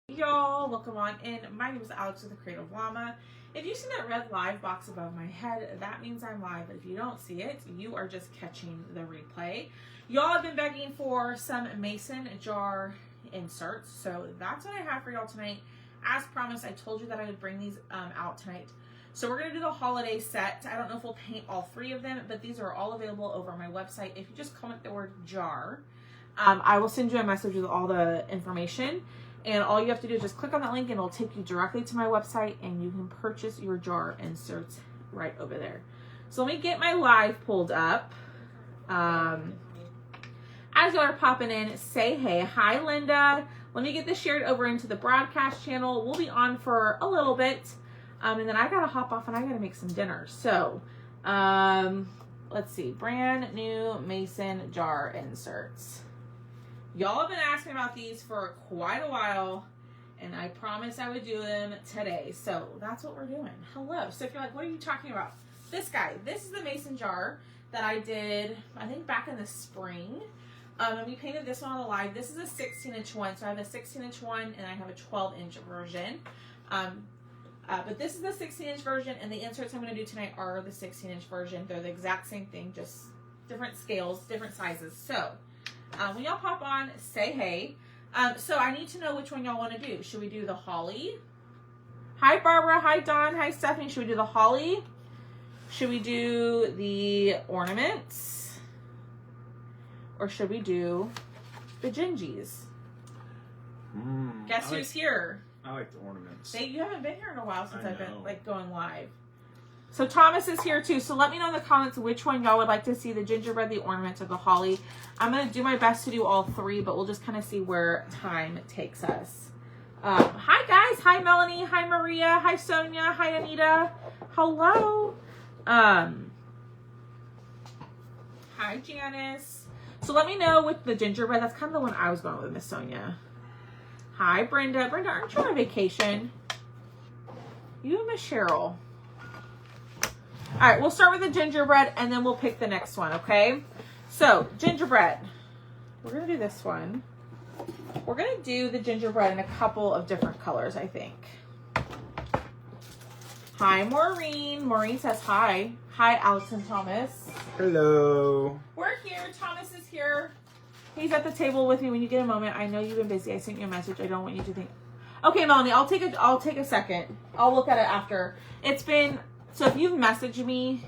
Y'all, welcome on in. My name is Alex with the Creative Llama. If you see that red live box above my head, that means I'm live. If you don't see it, you are just catching the replay. Y'all have been begging for some mason jar inserts, so that's what I have for y'all tonight. As promised, I told you that I would bring these out tonight. So we're going to do the holiday set. I don't know if we'll paint all three of them, but these are all available over on my website. If you just comment the word jar, I will send you a message with all the information. And all you have to do is just click on that link and it'll take you directly to my website and you can purchase your jar inserts right over there. So let me get my live pulled up. As you are popping in, say hey. Hi, Linda. Let me get this shared over into the broadcast channel. We'll be on for a little bit. And then I got to hop off and I got to make some dinner. So let's see. Brand new mason jar inserts. Y'all have been asking about these for quite a while, and I promised I would do them today. So that's what we're doing. Hello. So if you're like, what are you talking about? This guy. This is the mason jar that I did, I think, back in the spring. And we painted this one on the live. This is a 16-inch one. So I have a 16-inch one, and I have a 12-inch version. But this is the 16-inch version, and the inserts I'm going to do tonight are the 16-inch version. They're the exact same thing, just different scales, different sizes. So when y'all pop on, say hey. So I need to know which one y'all want to do. Should we do the holly? Hi, Barbara. Hi, Dawn. Hi, Stephanie. Should we do the holly? Should we do the ornaments? Or should we do the gingies? Guess who's here? I like the ornaments. You haven't been here in a while since I've been going live. So Thomas is here too. So let me know in the comments which one y'all would like to see, the gingerbread, the ornaments, or the holly. I'm going to do my best to do all three, but we'll just kind of see where time takes us. Hi guys. Hi Melanie. Hi Maria. Hi Sonia. Hi Anita. Hello. Hi Janice. So let me know with the gingerbread. That's kind of the one I was going with, Miss Sonia. Hi Brenda. Brenda, aren't you on vacation? You and Miss Cheryl. All right, we'll start with the gingerbread and then we'll pick the next one, okay? So, gingerbread. We're going to do this one. We're going to do the gingerbread in a couple of different colors, I think. Hi, Maureen. Maureen says hi. Hi, Alex and Thomas. Hello. We're here. Thomas is here. He's at the table with me when you get a moment. I know you've been busy. I sent you a message. I don't want you to think. Okay, Melanie, I'll take a second. I'll look at it after. It's been... So if you've messaged me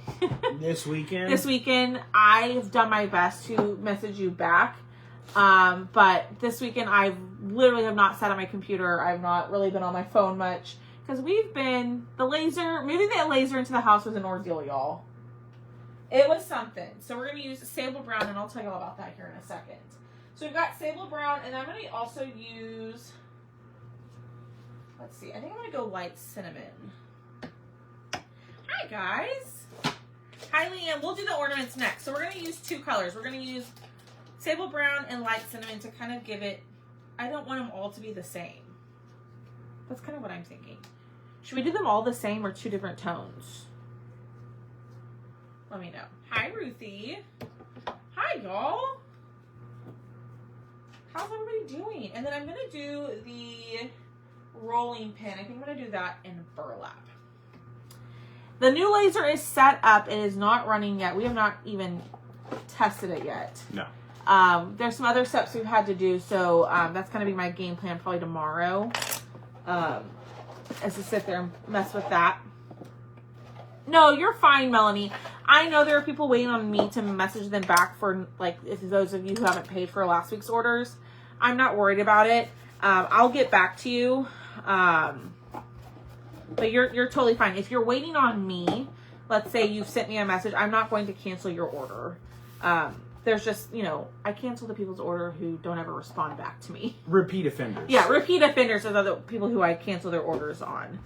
this weekend, I've done my best to message you back. But this weekend, I literally have not sat on my computer. I've not really been on my phone much because moving the laser into the house was an ordeal, y'all. It was something. So we're going to use sable brown, and I'll tell you all about that here in a second. So we've got sable brown, and I'm going to also use, let's see, I think I'm going to go light cinnamon. Hi guys. Hi Leanne. We'll do the ornaments next. So we're going to use two colors. We're going to use sable brown and light cinnamon to kind of give it, I don't want them all to be the same. That's kind of what I'm thinking. Should we do them all the same or two different tones? Let me know. Hi Ruthie. Hi y'all. How's everybody doing? And then I'm going to do the rolling pin. I think I'm going to do that in burlap. The new laser is set up. It is not running yet. We have not even tested it yet. No. There's some other steps we've had to do, so that's going to be my game plan probably tomorrow. As to sit there and mess with that. No, you're fine, Melanie. I know there are people waiting on me to message them back for, like, if those of you who haven't paid for last week's orders. I'm not worried about it. I'll get back to you. But you're totally fine. If you're waiting on me, let's say you've sent me a message, I'm not going to cancel your order. There's just, I cancel the people's order who don't ever respond back to me. Repeat offenders. Yeah, repeat offenders are the people who I cancel their orders on.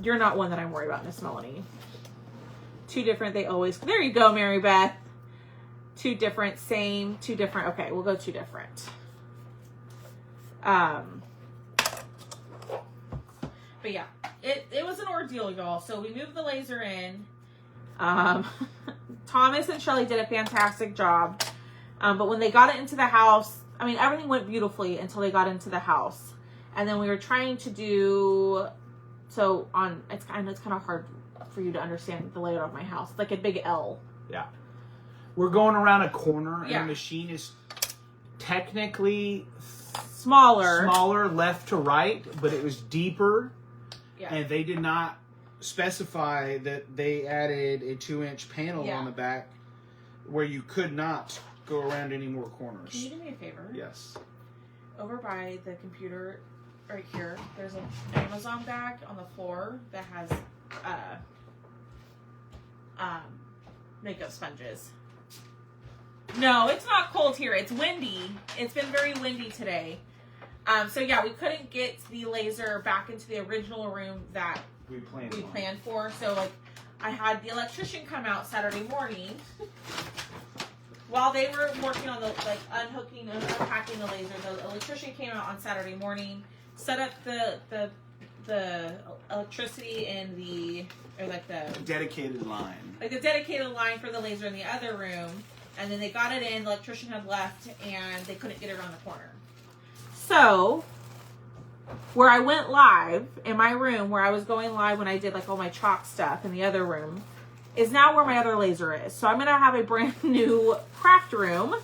You're not one that I'm worried about, Miss Melanie. Two different, there you go, Mary Beth. Two different, same, two different. Okay, we'll go two different. But yeah, it was an ordeal, y'all. So we moved the laser in. Thomas and Shelly did a fantastic job. But when they got it into the house, I mean, everything went beautifully until they got into the house. And then we were trying to do, so on, I know it's kind of hard for you to understand the layout of my house. It's like a big L. Yeah. We're going around a corner, and Yeah. the machine is technically smaller left to right, but it was deeper. Yeah. And they did not specify that they added a 2-inch panel on the back where you could not go around any more corners. Can you do me a favor? Yes. Over by the computer, right here, there's an Amazon bag on the floor that has makeup sponges. No, it's not cold here. It's windy. It's been very windy today. So yeah, we couldn't get the laser back into the original room that we planned for. So like, I had the electrician come out Saturday morning while they were working on the unhooking and unpacking the laser. The electrician came out on Saturday morning, set up the electricity in the dedicated line, like the dedicated line for the laser in the other room, and then they got it in. The electrician had left, and they couldn't get it around the corner. So, where I went live in my room, where I was going live when I did like all my chalk stuff in the other room, is now where my other laser is. So I'm going to have a brand new craft room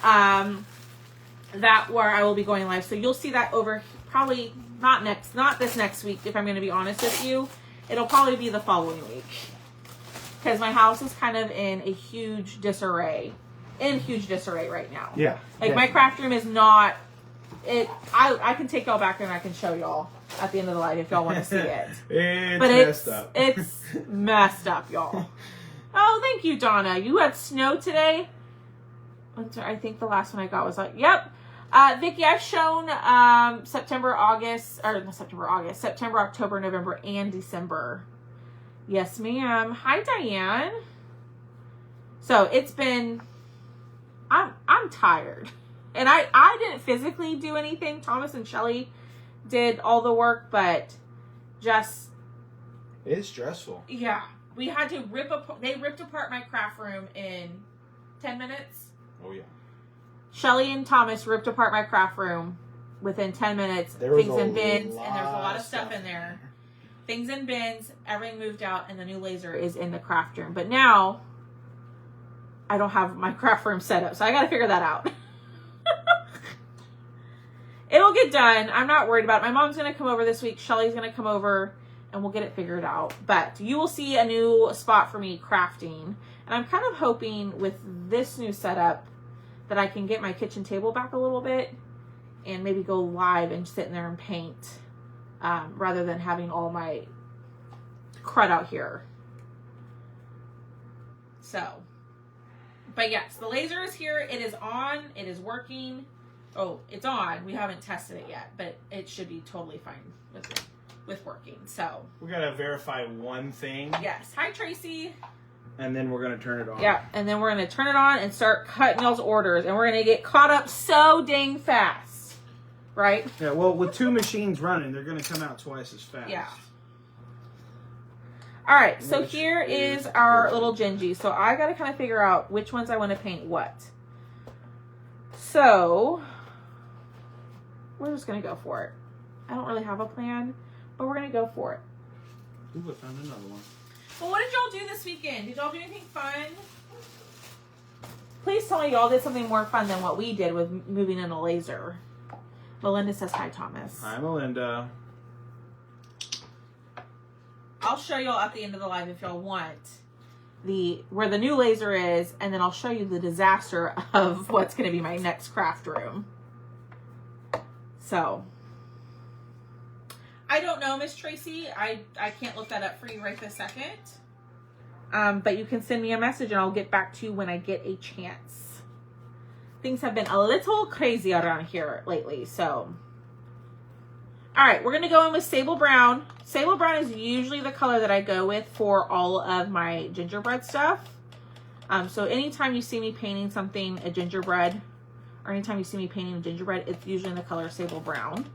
that where I will be going live. So you'll see that over probably not this next week, if I'm going to be honest with you. It'll probably be the following week. Because my house is kind of in a huge disarray. Right now. Yeah. Like my craft room is not... I can take y'all back and I can show y'all at the end of the live if y'all want to see it. Messed up. It's messed up, y'all. Oh, thank you, Donna. You had snow today? I think the last one I got was like, yep. Vicki, I've shown September, October, November, and December. Yes, ma'am. Hi, Diane. So it's been... I'm tired. And I didn't physically do anything. Thomas and Shelly did all the work, but just... It's stressful. Yeah. We had to they ripped apart my craft room in 10 minutes. Oh, yeah. Shelly and Thomas ripped apart my craft room within 10 minutes. Things in bins, and there's a lot of stuff in there. Things in bins, everything moved out, and the new laser is in the craft room. But now, I don't have my craft room set up, so I got to figure that out. It'll get done. I'm not worried about it. My mom's going to come over this week. Shelly's going to come over, and we'll get it figured out. But you will see a new spot for me crafting. And I'm kind of hoping with this new setup that I can get my kitchen table back a little bit and maybe go live and sit in there and paint rather than having all my crud out here. So, but yes, the laser is here. It is on. It is working. Oh, it's on. We haven't tested it yet, but it should be totally fine with working. So we gotta verify one thing. Yes. Hi, Tracy. And then we're gonna turn it on. Yeah, and then we're gonna turn it on and start cutting y'all's orders, and we're gonna get caught up so dang fast, right? Yeah. Well, with 2 machines running, they're gonna come out twice as fast. Yeah. All right. So here is our little Gingy. So I gotta kind of figure out which ones I want to paint what. So we're just gonna go for it. I don't really have a plan, but we're gonna go for it. Ooh, I found another one. Well, what did y'all do this weekend? Did y'all do anything fun? Please tell me y'all did something more fun than what we did with moving in a laser. Melinda says hi, Thomas. Hi, Melinda. I'll show y'all at the end of the live if y'all want where the new laser is, and then I'll show you the disaster of what's going to be my next craft room. So, I don't know, Miss Tracy. I can't look that up for you right this second. But you can send me a message and I'll get back to you when I get a chance. Things have been a little crazy around here lately, so. All right, we're going to go in with Sable Brown. Sable Brown is usually the color that I go with for all of my gingerbread stuff. So anytime you see me painting something, a gingerbread, or anytime you see me painting a gingerbread, it's usually in the color Sable Brown.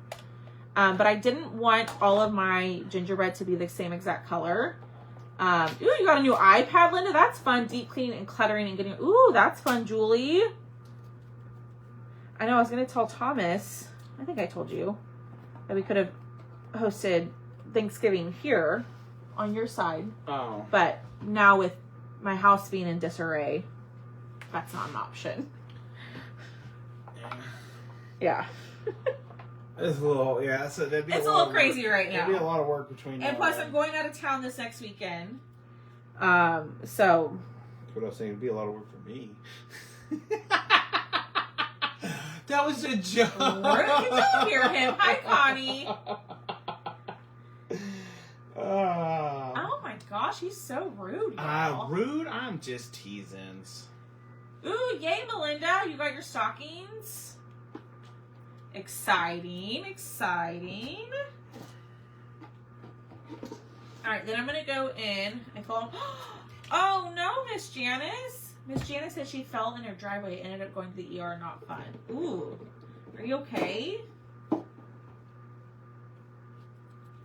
But I didn't want all of my gingerbread to be the same exact color. Ooh, you got a new iPad, Linda. That's fun. Deep cleaning and cluttering and getting... Ooh, that's fun, Julie. I know, I was going to tell Thomas. I think I told you. that we could have hosted Thanksgiving here on your side. Oh. But now with my house being in disarray, that's not an option. Yeah. It's a little, yeah. So that'd be it's a little crazy right now. It'd be a lot of work between. And plus, I'm going out of town this next weekend. So. That's what I was saying. It'd be a lot of work for me. That was a joke. You don't hear him. Hi, Connie. Oh my gosh, he's so rude. Rude? I'm just teasing. Ooh, yay, Melinda. You got your stockings. Exciting, exciting. Alright, then I'm going to go in. I fall. Oh no, Miss Janice. Miss Janice said she fell in her driveway and ended up going to the ER. Not fun. Ooh, are you okay?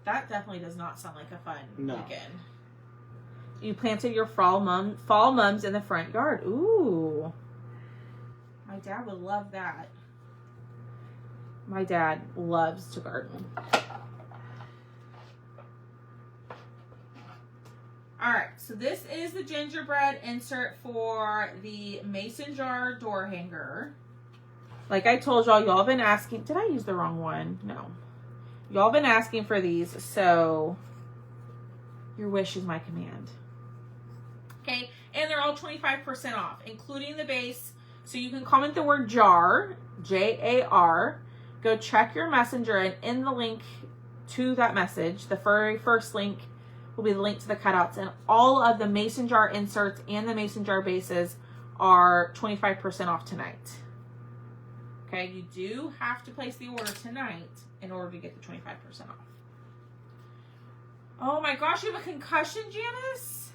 That definitely does not sound like a fun weekend. You planted your fall mums in the front yard. Ooh. My dad would love that. My dad loves to garden. Alright, so this is the gingerbread insert for the mason jar door hanger. Like I told y'all have been asking. Did I use the wrong one? No. Y'all been asking for these, so your wish is my command. Okay, and they're all 25% off, including the base. So you can comment the word jar, J-A-R. Go check your messenger, and in the link to that message, the very first link will be the link to the cutouts. And all of the mason jar inserts and the mason jar bases are 25% off tonight. Okay, you do have to place the order tonight in order to get the 25% off. Oh my gosh, you have a concussion, Janice?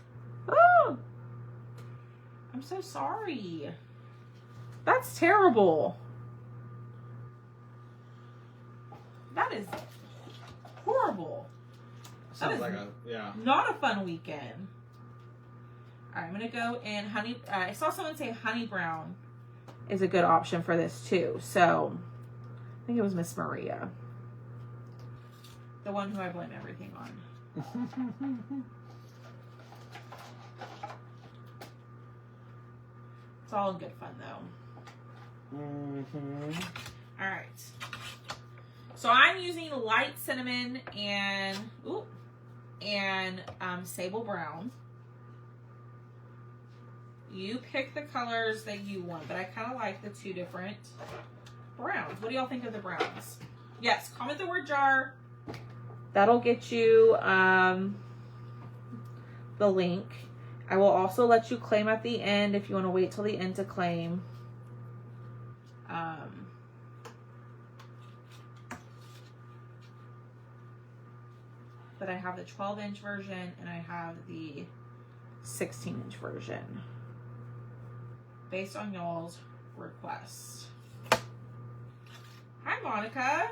Oh, I'm so sorry. That's terrible. That is horrible. Sounds like not a fun weekend. All right, I'm gonna go in honey. I saw someone say honey brown is a good option for this too. So I think it was Miss Maria, the one who I blame everything on. It's all in good fun though. All right. So I'm using light cinnamon and sable brown. You pick the colors that you want, but I kind of like the two different browns. What do y'all think of the browns? Yes, comment the word jar. That'll get you the link. I will also let you claim at the end if you want to wait till the end to claim. But I have the 12-inch version and I have the 16-inch version based on y'all's request. Hi, Monica.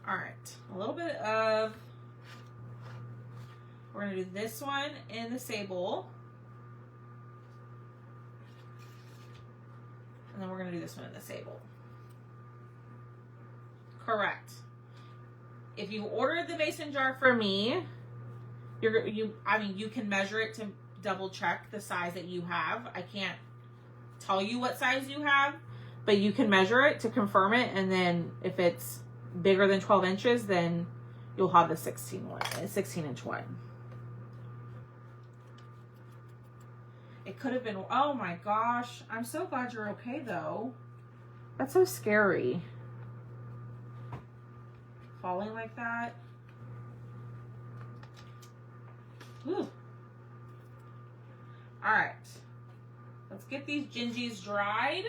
All right, a little bit of, we're gonna do this one in the sable. And then we're gonna do this one in the sable. Correct. If you ordered the mason jar for me, you can measure it to double check the size that you have. I can't tell you what size you have, but you can measure it to confirm it, and then if it's bigger than 12 inches, then you'll have the 16-inch one. It could have been, oh my gosh. I'm so glad you're okay though. That's so scary. Falling like that. Whew. All right. Let's get these gingies dried.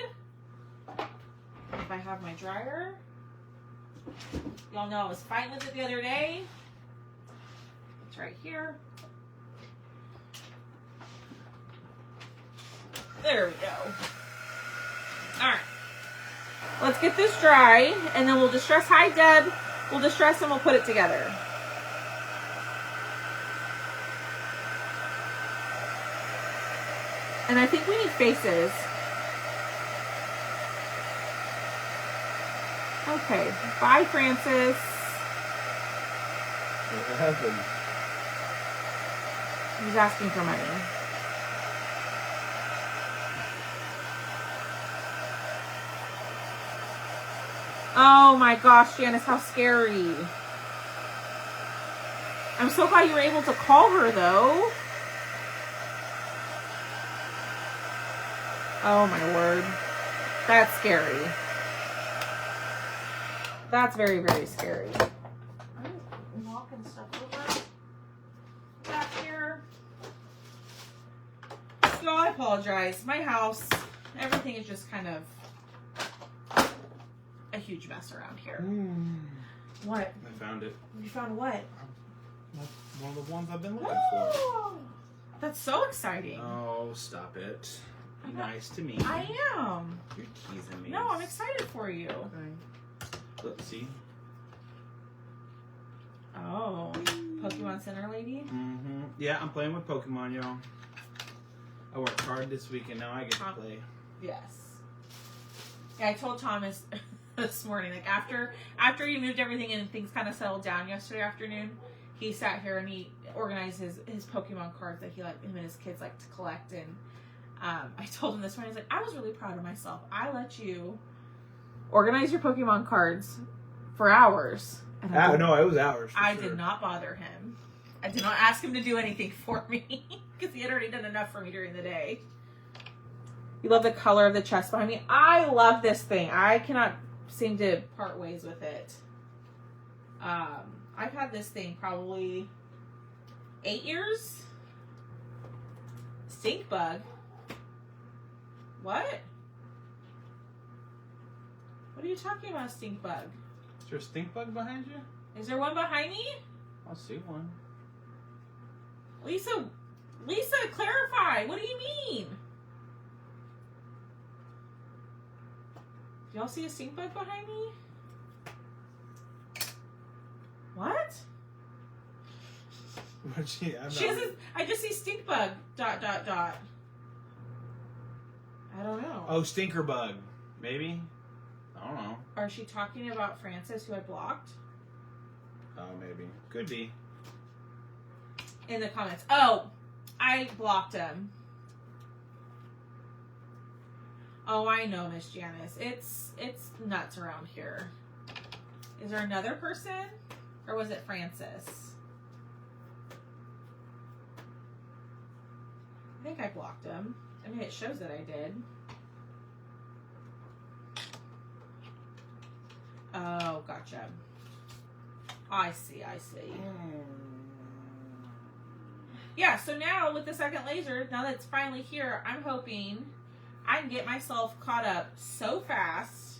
If I have my dryer. Y'all know I was fighting with it the other day. It's right here. There we go. All right. Let's get this dry, and then we'll distress. Hi, Deb. We'll distress and we'll put it together. And I think we need faces. Okay. Bye, Francis. What happened? He's asking for money. Oh my gosh, Janice, how scary. I'm so glad you were able to call her, though. Oh my word. That's scary. That's very, very scary. I'm knocking stuff over back here. So I apologize. My house, everything is just kind of a huge mess around here. What? I found it. You found what? One of the ones I've been looking for. That's so exciting. Oh, stop it. Be nice to me. I am. You're teasing me. No, I'm excited for you. Okay. Let's see. Oh, Pokemon Center Lady? Mm-hmm. Yeah, I'm playing with Pokemon, y'all. I worked hard this week and now I get to play. Yes. Yeah, I told Thomas this morning, like after he moved everything and things kind of settled down yesterday afternoon, he sat here and he organized his Pokemon cards that him and his kids like to collect. And I told him this morning, I was like, I was really proud of myself. I let you organize your Pokemon cards for hours. And no, it was hours. I did not bother him. I did not ask him to do anything for me because he had already done enough for me during the day. You love the color of the chest behind me. I love this thing. I cannot seem to part ways with it. I've had this thing probably 8 years. Stink bug. What? What are you talking about, stink bug? Is there a stink bug behind you? Is there one behind me? I'll see one. Lisa, clarify. What do you mean? Do y'all see a stink bug behind me? What? I just see stink bug. ... I don't know. Oh, stinker bug. Maybe? I don't know. Or is she talking about Francis, who I blocked? Oh, maybe. Could be. In the comments. Oh, I blocked him. Oh, I know, Miss Janice. It's nuts around here. Is there another person? Or was it Francis? I think I blocked him. I mean, it shows that I did. Oh, gotcha. I see. Yeah, so now with the second laser, now that it's finally here, I'm hoping I can get myself caught up so fast.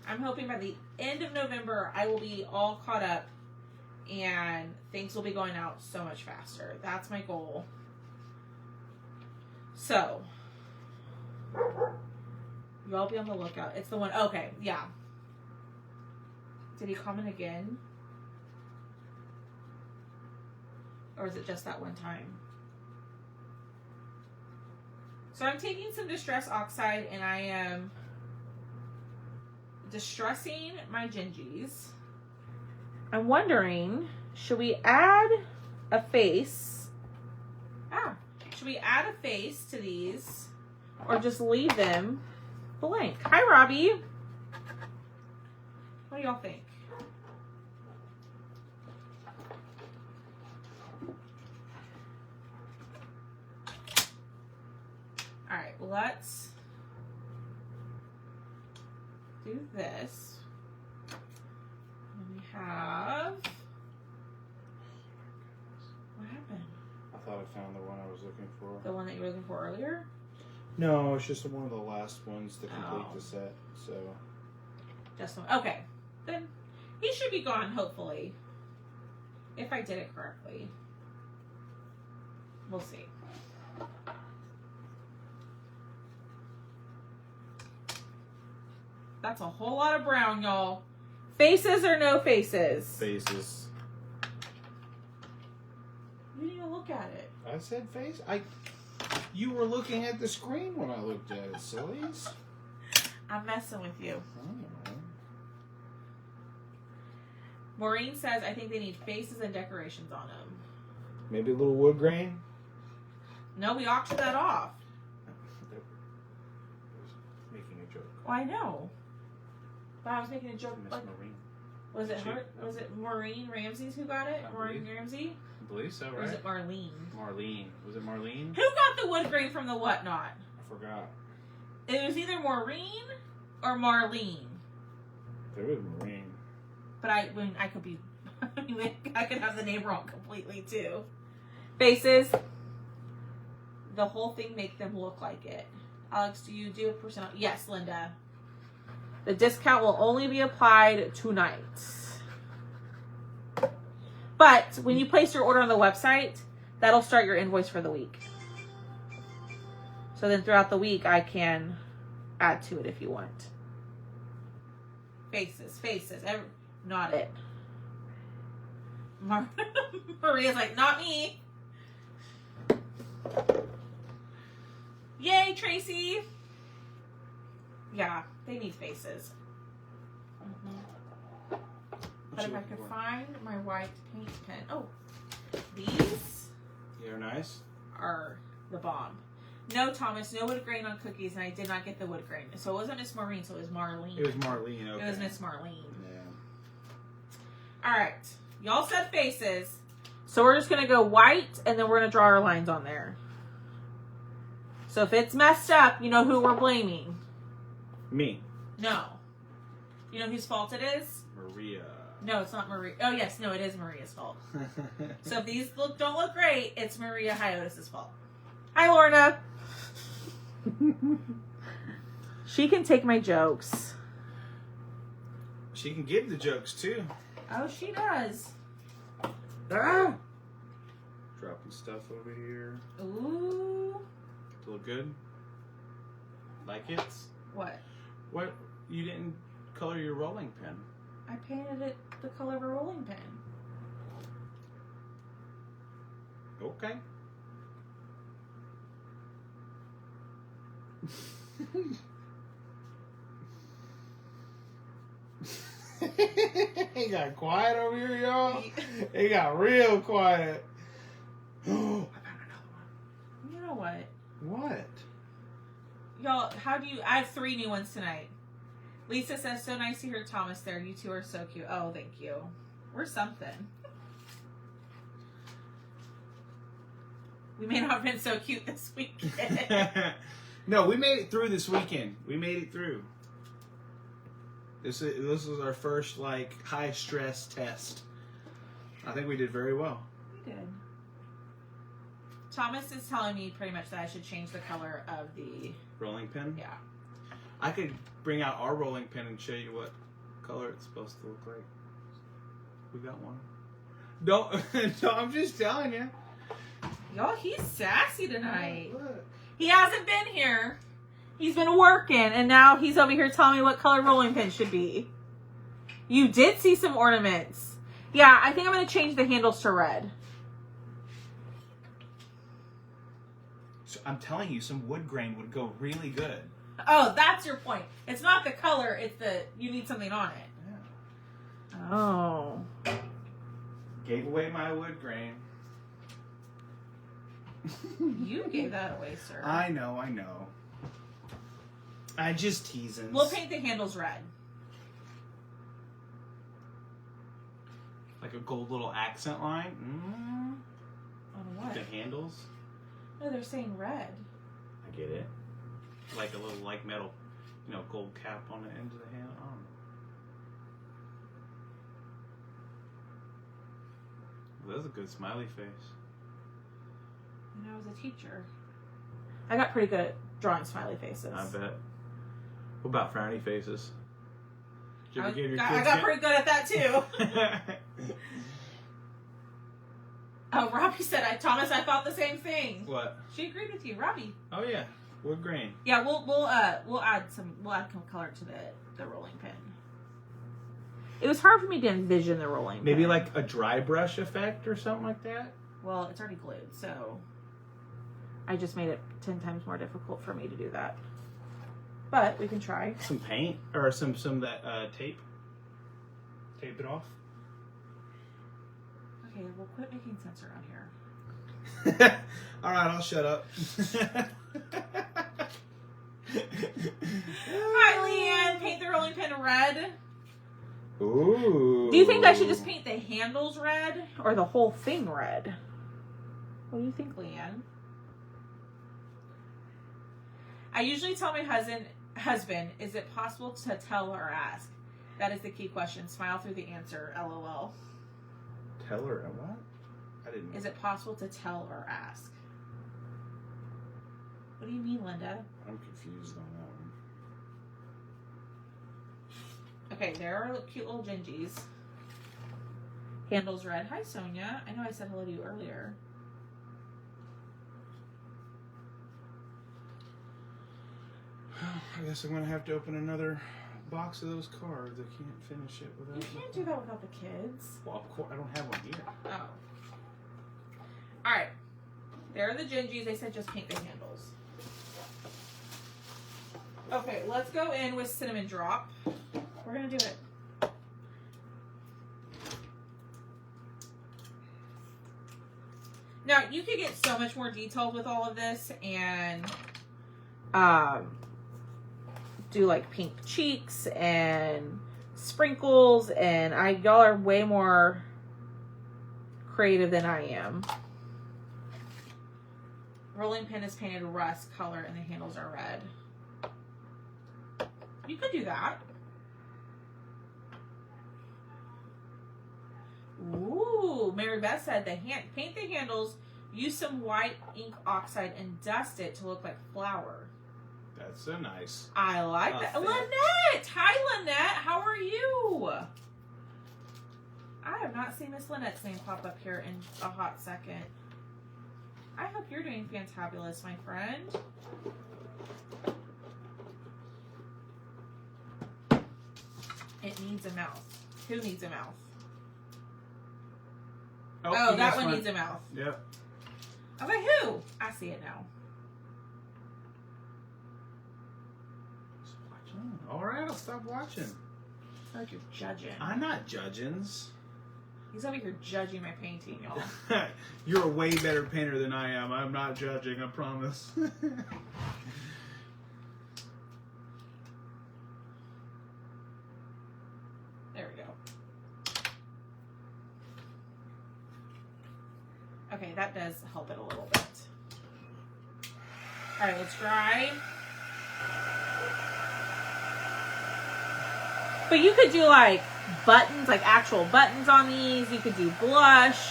I'm hoping by the end of November, I will be all caught up and things will be going out so much faster. That's my goal. So, you all be on the lookout. It's the one. Okay, yeah. Did he comment again? Or is it just that one time? So I'm taking some Distress Oxide and I am distressing my Gingies. I'm wondering, should we add a face? Should we add a face to these or just leave them blank? Hi, Robbie. What do y'all think? All right, let's do this. And we have... What happened? I thought I found the one I was looking for. The one that you were looking for earlier? No, it's just one of the last ones to complete the set, so... Just one. Okay. Then he should be gone, hopefully. If I did it correctly. We'll see. That's a whole lot of brown, y'all. Faces or no faces? Faces. You didn't even look at it. I said face? You were looking at the screen when I looked at it, sillies. I'm messing with you. I don't know. Maureen says, I think they need faces and decorations on them. Maybe a little wood grain? No, we auctioned that off. Making a joke. Well, I know. But I was making a joke. Miss Like, Maureen. was it her? Was it Maureen Ramsey's who got it? Maureen Ramsey? I believe so, right? Or was it Marlene? Marlene. Was it Marlene? Who got the wood grain from the whatnot? I forgot. It was either Maureen or Marlene. There was Maureen. But I could be, I could have the name wrong completely too. Faces. The whole thing make them look like it. Alex, do you do a percent? Yes, Linda. The discount will only be applied tonight. But when you place your order on the website, that'll start your invoice for the week. So then throughout the week, I can add to it if you want. Faces. Not it. Maria's like, not me. Yay, Tracy. Yeah, they need faces. But if I could find my white paint pen. Oh, these They're nice. are the bomb. No, Thomas, no wood grain on cookies, and I did not get the wood grain. So it wasn't Miss Maureen, so it was Marlene. It was Marlene, okay. It was Miss Marlene. Yeah. Alright. Y'all said faces. So we're just going to go white, and then we're going to draw our lines on there. So if it's messed up, you know who we're blaming. Me. No. You know whose fault it is? Maria. No, it's not Maria. Oh, yes. No, it is Maria's fault. So if these don't look great, it's Maria Hyotis' fault. Hi, Lorna. She can take my jokes. She can give the jokes, too. Oh, she does. Ah! Dropping stuff over here. Ooh. Look good? Like it? What? What? You didn't color your rolling pin. I painted it the color of a rolling pin. Okay. It got quiet over here, y'all. It got real quiet. Oh, I found another one. You know what? What? Y'all, I have 3 new ones tonight. Lisa says, so nice to hear Thomas there. You two are so cute. Oh, thank you. We're something. We may not have been so cute this weekend. No, we made it through this weekend. We made it through. This is our first, like, high-stress test. I think we did very well. We did. Thomas is telling me pretty much that I should change the color of the... Rolling pin? Yeah. I could bring out our rolling pin and show you what color it's supposed to look like. We got one. Don't, no, I'm just telling you. Y'all, he's sassy tonight. Look. He hasn't been here. He's been working, and now he's over here telling me what color rolling pin should be. You did see some ornaments. Yeah, I think I'm going to change the handles to red. So I'm telling you, some wood grain would go really good. Oh, that's your point. It's not the color, it's the, you need something on it. Yeah. Oh. Gave away my wood grain. You gave that away, sir. I know. I just teasing. We'll paint the handles red. Like a gold little accent line. On what? The handles. No, they're saying red. I get it. Like a little, like, metal, gold cap on the end of the handle. I don't know. Well, that's a good smiley face. When I was a teacher, I got pretty good at drawing smiley faces. I bet. What about frowny faces? Did you ever give your kids I got pretty good at that too. Oh, Robbie said, Thomas, I thought the same thing. What? She agreed with you, Robbie. Oh yeah, wood grain. Yeah, we'll add some color to the rolling pin. It was hard for me to envision the rolling pin. Maybe like a dry brush effect or something like that. Well, it's already glued, so I just made it 10 times more difficult for me to do that. But we can try. Some paint or some that tape. Tape it off. Okay, we'll quit making sense around here. All right, I'll shut up. Hi, Leanne. Paint the rolling pin red. Ooh. Do you think I should just paint the handles red or the whole thing red? What do you think, Leanne? I usually tell my husband, is it possible to tell or ask? That is the key question. Smile through the answer, LOL. Tell her what? I didn't. Is it possible to tell or ask? What do you mean, Linda? I'm confused on that one. Okay, there are cute little gingies. Handles red. Hi, Sonia. I know I said hello to you earlier. I guess I'm gonna have to open another box of those cards. I can't finish it without. You can't do that without the kids. Well, of course, I don't have one here. Oh. Alright. There are the gingies. They said just paint the handles. Okay, let's go in with Cinnamon Drop. We're going to do it. Now, you could get so much more detailed with all of this and do like pink cheeks and sprinkles, and y'all are way more creative than I am. Rolling pin is painted rust color and the handles are red. You could do that. Ooh, Mary Beth said paint the handles, use some white ink oxide and dust it to look like flour. That's so nice. I like that. Lynette! Hi, Lynette. How are you? I have not seen Miss Lynette's name pop up here in a hot second. I hope you're doing fantabulous, my friend. It needs a mouth. Who needs a mouth? Oh, that one needs a mouth. Yep. I was like, who? I see it now. All right, I'll stop watching. It's like you're judging. I'm not judging. He's over here judging my painting, y'all. You're a way better painter than I am. I'm not judging, I promise. There we go. Okay, that does help it a little bit. All right, let's dry. But you could do like buttons, like actual buttons on these. You could do blush.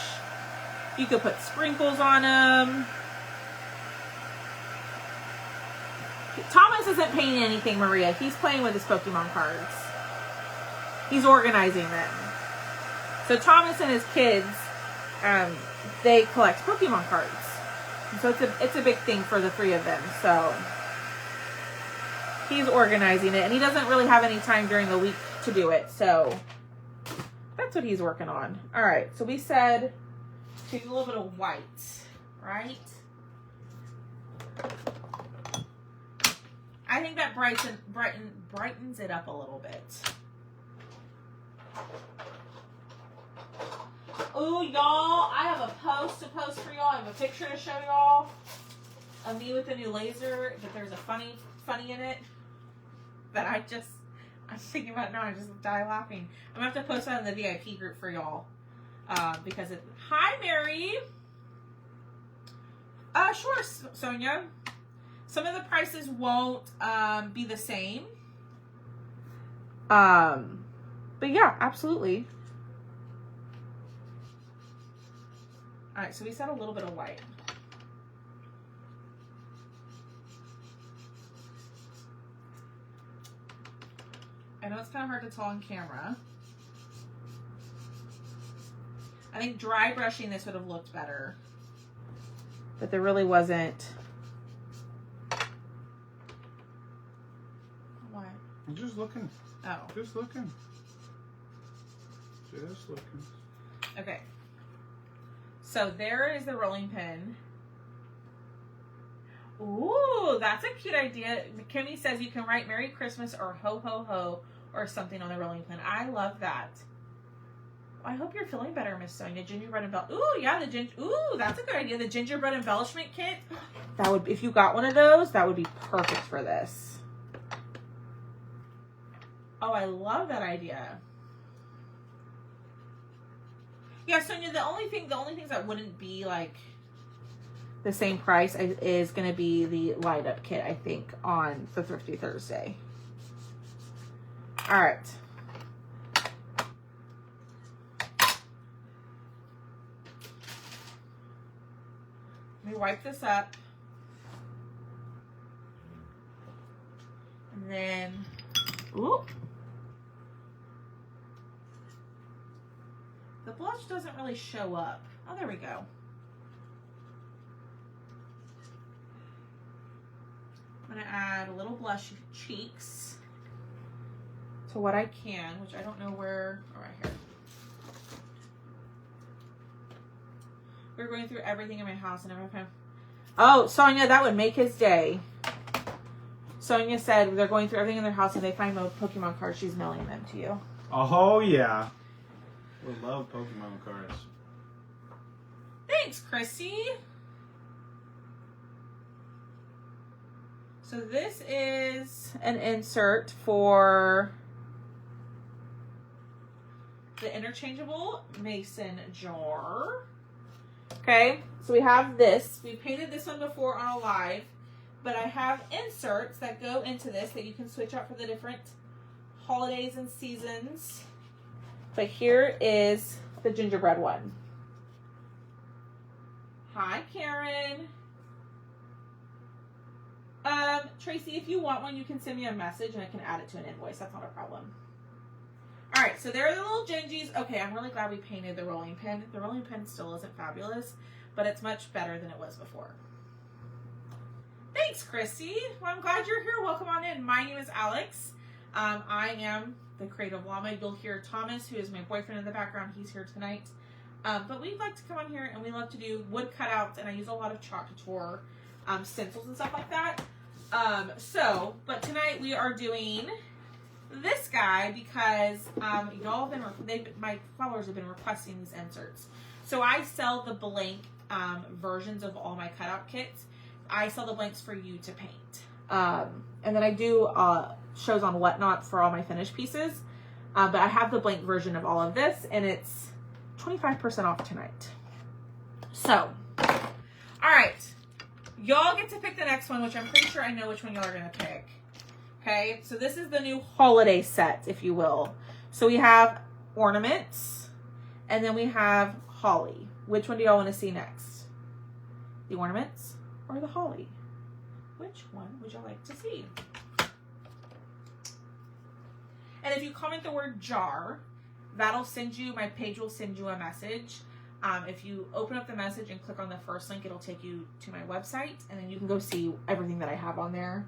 You could put sprinkles on them. Thomas isn't painting anything, Maria. He's playing with his Pokemon cards. He's organizing them. So Thomas and his kids, they collect Pokemon cards. And so it's a big thing for the three of them. So he's organizing it, and he doesn't really have any time during the week to do it. So that's what he's working on. All right. So we said to use a little bit of white, right? I think that brightens it up a little bit. Ooh, y'all, I have a post to post for y'all. I have a picture to show y'all of me with the new laser, but there's a funny in it that I'm thinking about now. I just die laughing. I'm going to have to post that in the VIP group for y'all. Because hi, Mary. Sure, Sonia. Some of the prices won't be the same. But yeah, absolutely. All right, so we said a little bit of white. I know it's kind of hard to tell on camera. I think dry brushing this would have looked better. But there really wasn't. What? I'm just looking. Oh. Just looking. Just looking. Okay. So there is the rolling pin. Ooh, that's a cute idea. Kimmy says you can write Merry Christmas or Ho Ho Ho or something on the rolling pin. I love that. I hope you're feeling better, Miss Sonia. Gingerbread ooh, yeah, ooh, that's a good idea. The gingerbread embellishment kit. That would, if you got one of those, that would be perfect for this. Oh, I love that idea. Yeah, Sonia, the only things that wouldn't be like the same price is going to be the light up kit, I think, on the Thrifty Thursday. All right. Let me wipe this up. And then, ooh. The blush doesn't really show up. Oh, there we go. I'm going to add a little blush cheeks to what I can, which I don't know where, oh, right here. We're going through everything in my house and everything. Oh, Sonia, that would make his day. Sonia said they're going through everything in their house and they find those Pokemon cards. She's mailing them to you. Oh, yeah. We love Pokemon cards. Thanks, Chrissy. So this is an insert for the interchangeable mason jar. Okay, so we have this. We painted this one before on a live, but I have inserts that go into this that you can switch out for the different holidays and seasons. But here is the gingerbread one. Hi, Karen. Tracy, if you want one, you can send me a message and I can add it to an invoice. That's not a problem. All right, so there are the little gingies. Okay, I'm really glad we painted the rolling pin. The rolling pin still isn't fabulous, but it's much better than it was before. Thanks, Chrissy. Well, I'm glad you're here. Welcome on in. My name is Alex. I am the Creative Llama. You'll hear Thomas, who is my boyfriend, in the background. He's here tonight. But we like to come on here and we love to do wood cutouts, and I use a lot of Chalk Couture stencils and stuff like that. But tonight we are doing this guy because y'all have been my followers have been requesting these inserts. So I sell the blank versions of all my cutout kits. I sell the blanks for you to paint, and then I do shows on Whatnot for all my finished pieces. But I have the blank version of all of this, and it's 25% off tonight. So, all right, y'all get to pick the next one, which I'm pretty sure I know which one y'all are gonna pick. Okay, so this is the new holiday set, if you will. So we have ornaments, and then we have holly. Which one do y'all want to see next? The ornaments or the holly? Which one would y'all like to see? And if you comment the word jar, that'll send you, my page will send you a message. If you open up the message and click on the first link, it'll take you to my website, and then you can go see everything that I have on there.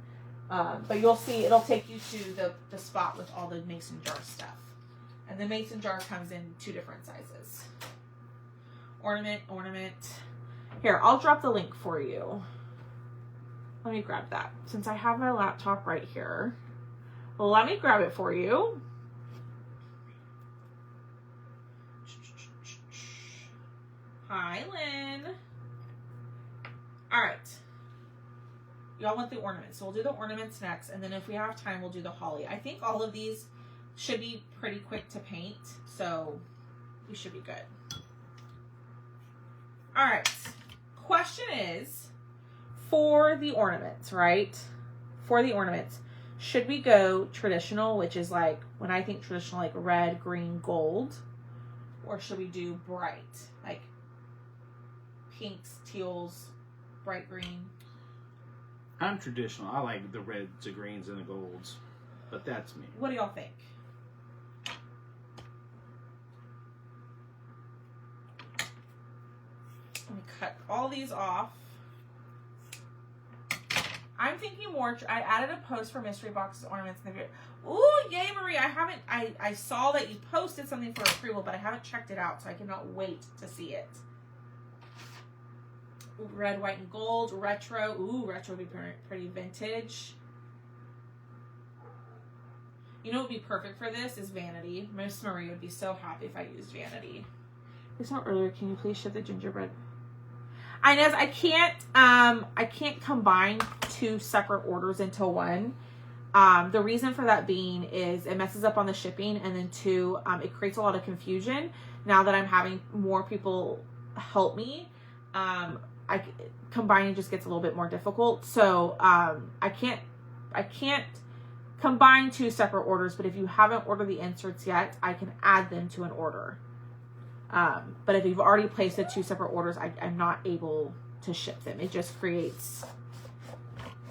But you'll see, it'll take you to the spot with all the mason jar stuff. And the mason jar comes in 2 different sizes. Ornament. Here, I'll drop the link for you. Let me grab that. Since I have my laptop right here, let me grab it for you. Hi, Lynn. All right. Y'all want the ornaments, so we'll do the ornaments next, and then if we have time, we'll do the holly. I think all of these should be pretty quick to paint, so we should be good. All right. Question is, for the ornaments, right? For the ornaments, should we go traditional, which is like, when I think traditional, like red, green, gold, or should we do bright, like pinks, teals, bright green? I'm traditional. I like the reds, the greens, and the golds. But that's me. What do y'all think? Let me cut all these off. I'm thinking more. I added a post for mystery boxes ornaments in the video. Ooh, yay, Marie! I saw that you posted something for approval, but I haven't checked it out, so I cannot wait to see it. Red, white, and gold. Retro. Ooh, retro would be pretty vintage. You know what would be perfect for this is Vanity. Miss Marie would be so happy if I used Vanity. It's not earlier. Can you please ship the gingerbread? Inez, I can't combine 2 separate orders into one. The reason for that being is it messes up on the shipping, and then 2, it creates a lot of confusion. Now that I'm having more people help me, combining just gets a little bit more difficult. So I can't combine 2 separate orders, but if you haven't ordered the inserts yet, I can add them to an order. But if you've already placed the 2 separate orders, I'm not able to ship them. It just creates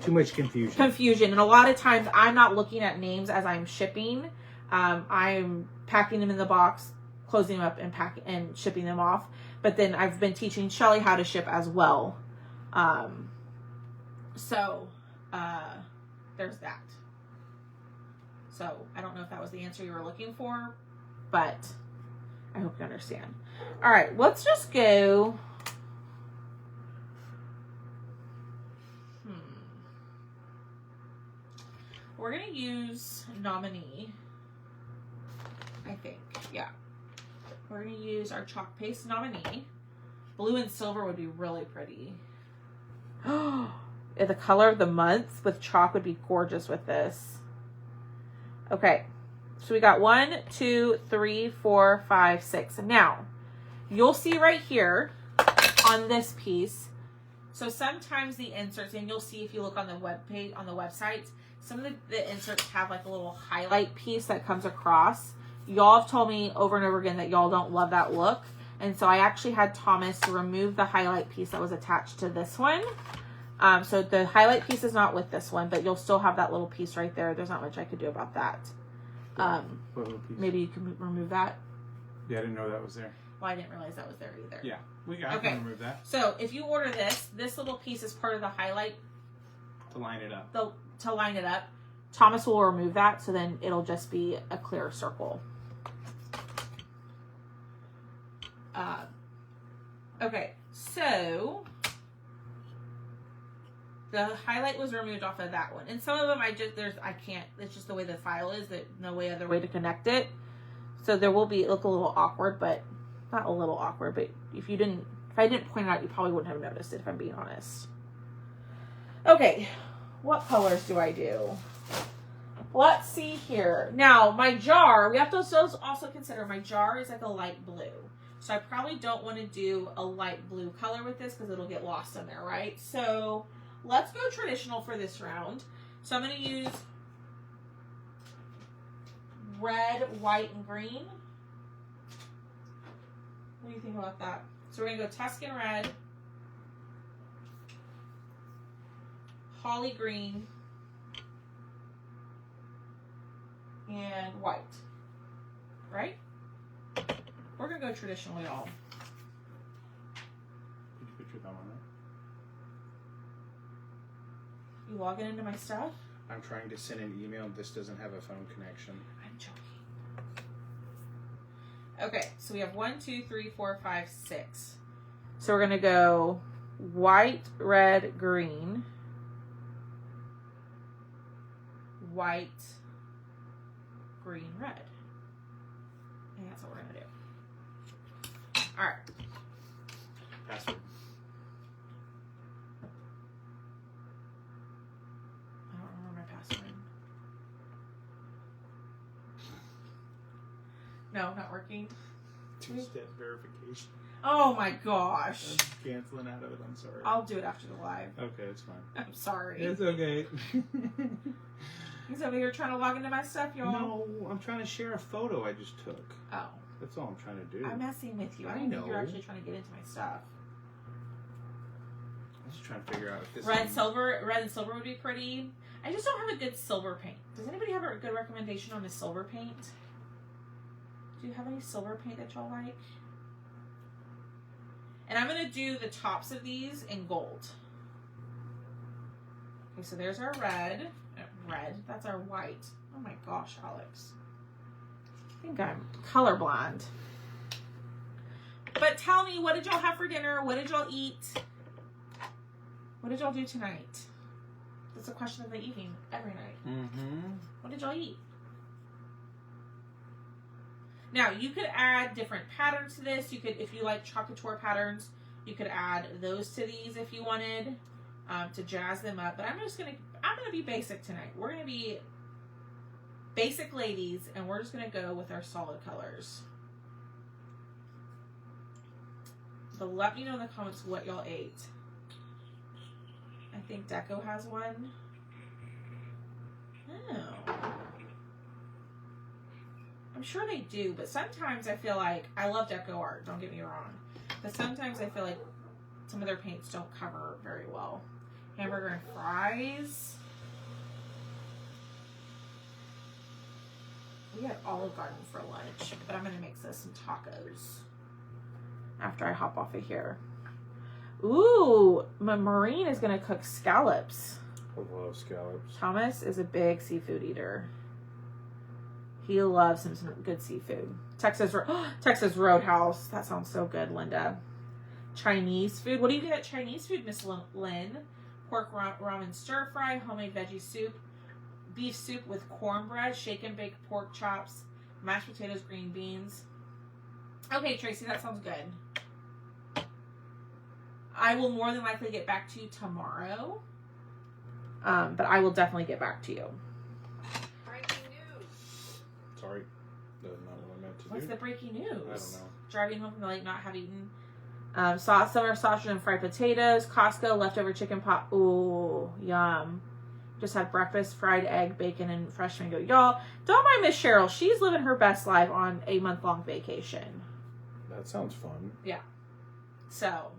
too much confusion. And a lot of times I'm not looking at names as I'm shipping. I'm packing them in the box, closing them up, and shipping them off. But then I've been teaching Shelly how to ship as well. So there's that. So I don't know if that was the answer you were looking for, but I hope you understand. All right, let's just go. We're going to use Nominee, I think. Yeah. We're going to use our chalk paste Nominee. Blue and silver would be really pretty. The color of the month with chalk would be gorgeous with this. Okay. So we got 1, 2, 3, 4, 5, 6. Now, you'll see right here on this piece. So sometimes the inserts, and you'll see if you look on the web page, on the website, some of the inserts have like a little highlight piece that comes across. Y'all have told me over and over again that y'all don't love that look. And so I actually had Thomas to remove the highlight piece that was attached to this one. So the highlight piece is not with this one, but you'll still have that little piece right there. There's not much I could do about that. Maybe you can remove that. Yeah, I didn't know that was there. Well, I didn't realize that was there either. Yeah, I can remove that. So if you order this little piece is part of the highlight. To line it up. To line it up. Thomas will remove that, so then it'll just be a clear circle. Okay, so the highlight was removed off of that one, and some of them I can't. It's just the way the file is. That no other way to connect it. So there will be look a little awkward, but not a little awkward. But if I didn't point it out, you probably wouldn't have noticed it. If I'm being honest. Okay, what colors do I do? Let's see here. Now my jar. We have to also consider my jar is like a light blue. So I probably don't want to do a light blue color with this because it'll get lost in there, right? So let's go traditional for this round. So I'm going to use red, white, and green. What do you think about that? So we're going to go Tuscan red, holly green, and white. Right? We're going to go traditional, y'all. Did you put your thumb on that? You logging into my stuff? I'm trying to send an email and this doesn't have a phone connection. I'm joking. Okay, so we have 1, 2, 3, 4, 5, 6. So we're going to go white, red, green. White, green, red. And that's what we're going to do. All right. Password. I don't remember my password. No, not working. 2-step verification. Oh my gosh. I'm canceling out of it. I'm sorry. I'll do it after the live. Okay, it's fine. I'm sorry. It's okay. He's over here trying to log into my stuff, y'all. No, I'm trying to share a photo I just took. Oh. That's all I'm trying to do. I'm messing with you. I I don't think know. you're actually trying to get into my stuff. I'm just trying to figure out if this Red and silver would be pretty. I just don't have a good silver paint. Does anybody have a good recommendation on a silver paint? Do you have any silver paint that y'all like? And I'm going to do the tops of these in gold. Okay, so there's our red. Red. That's our white. Oh my gosh, Alex. I think I'm colorblind. But tell me, what did y'all have for dinner? What did y'all eat? What did y'all do tonight? That's a question of the evening every night. Mm-hmm. What did y'all eat? Now, you could add different patterns to this. You could, if you like chocolate patterns, you could add those to these if you wanted to jazz them up. But I'm gonna be basic tonight. We're gonna be basic ladies, and we're just gonna go with our solid colors. But let me know in the comments what y'all ate. I think Deco has one. Oh. I'm sure they do, but sometimes I feel like, I love Deco art, don't get me wrong, but sometimes I feel like some of their paints don't cover very well. Hamburger and fries. We had Olive Garden for lunch, but I'm going to mix us some tacos after I hop off of here. Ooh, Maureen is going to cook scallops. I love scallops. Thomas is a big seafood eater. He loves some good seafood. Texas Roadhouse. That sounds so good, Linda. Chinese food. What do you get at Chinese food, Miss Lynn? Pork ramen stir fry, homemade veggie soup, beef soup with cornbread, shake and bake pork chops, mashed potatoes, green beans. Okay, Tracy, that sounds good. I will more than likely get back to you tomorrow. But I will definitely get back to you. Breaking news. Sorry. That's not what I meant to do. What's the breaking news? I don't know. Driving home from the lake, not have eaten. Summer sausage and fried potatoes. Costco leftover chicken pot. Ooh, yum. Just had breakfast, fried egg, bacon, and fresh mango. Y'all, don't mind Miss Cheryl. She's living her best life on a month-long vacation. That sounds fun. Yeah. So,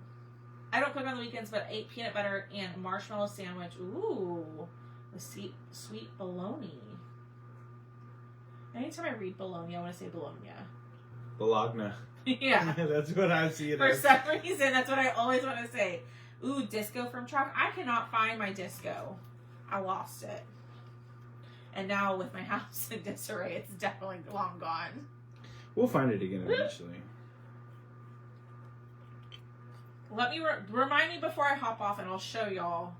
I don't cook on the weekends, but I ate peanut butter and marshmallow sandwich. Ooh, with sweet bologna. Anytime I read bologna, I want to say bologna. Bologna. Yeah. That's what I see it For as. some reason, that's what I always want to say. Ooh, disco from Chalk. I cannot find my disco. I lost it. And now with my house in disarray, it's definitely long gone. We'll find it again eventually. Let me remind me before I hop off, and I'll show y'all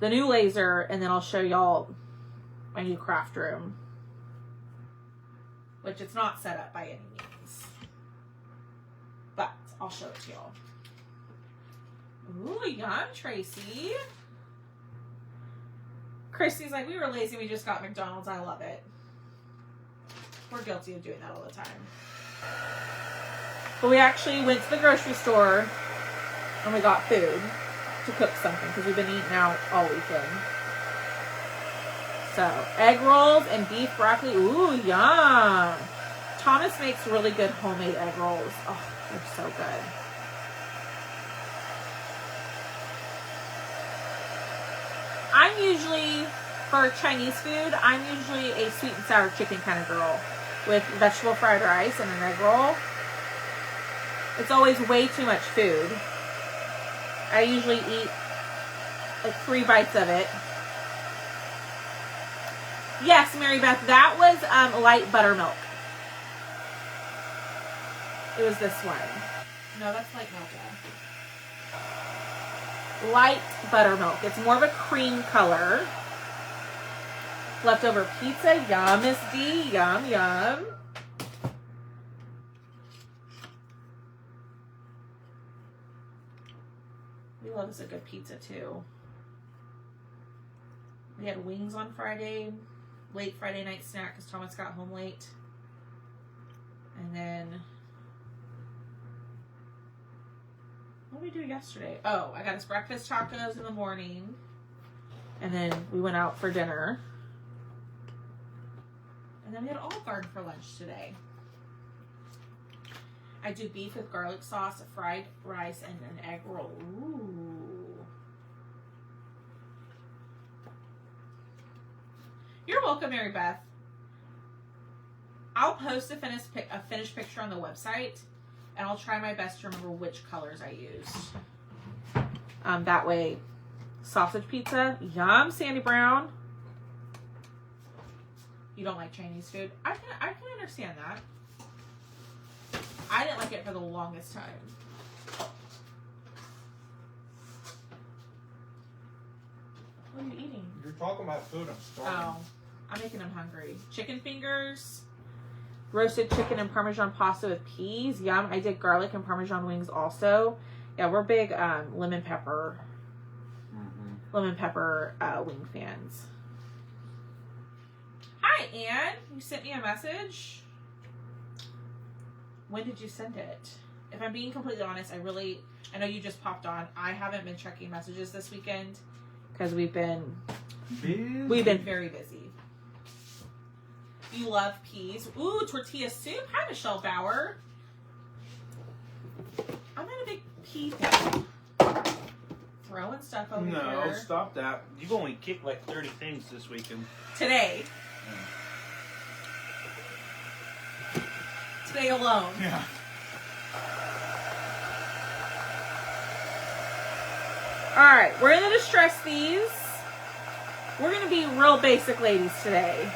the new laser, and then I'll show y'all my new craft room, which it's not set up by any means, but I'll show it to y'all. Ooh, yum, Tracy. Christy's like, we were lazy, we just got McDonald's. I love it. We're guilty of doing that all the time. But we actually went to the grocery store and we got food to cook something because we've been eating out all weekend. So, egg rolls and beef broccoli. Ooh, yum. Thomas makes really good homemade egg rolls. Oh, they're so good. I'm usually, for Chinese food, I'm usually a sweet and sour chicken kind of girl with vegetable fried rice and an egg roll. It's always way too much food. I usually eat like 3 bites of it. Yes, Mary Beth, that was light buttermilk. It was this one. No, that's light milk. Light buttermilk. It's more of a cream color. Leftover pizza. Yum, Miss D. Yum, yum. We love us a good pizza too. We had wings on Friday. Late Friday night snack because Thomas got home late. And then, what did we do yesterday? Oh, I got us breakfast tacos in the morning. And then we went out for dinner. And then we had Olive Garden for lunch today. I do beef with garlic sauce, fried rice, and an egg roll. Ooh. You're welcome, Mary Beth. I'll post a finished picture on the website, and I'll try my best to remember which colors I used. That way, sausage pizza, yum, Sandy Brown. You don't like Chinese food? I can understand that. I didn't like it for the longest time. What are you eating? You're talking about food. I'm starving. Oh, I'm making them hungry. Chicken fingers, roasted chicken and Parmesan pasta with peas. Yum. I did garlic and Parmesan wings also. Yeah, we're big lemon pepper wing fans. Hi, Anne. You sent me a message. When did you send it? If I'm being completely honest, I know you just popped on. I haven't been checking messages this weekend because we've been very busy. You love peas. Ooh, tortilla soup. Hi, Michelle Bauer. I'm not a big pea fan. Throwing stuff over here. No, stop that. You've only kicked like 30 things this weekend. Today. Today alone. Yeah. Alright, we're going to distress these. We're going to be real basic ladies today.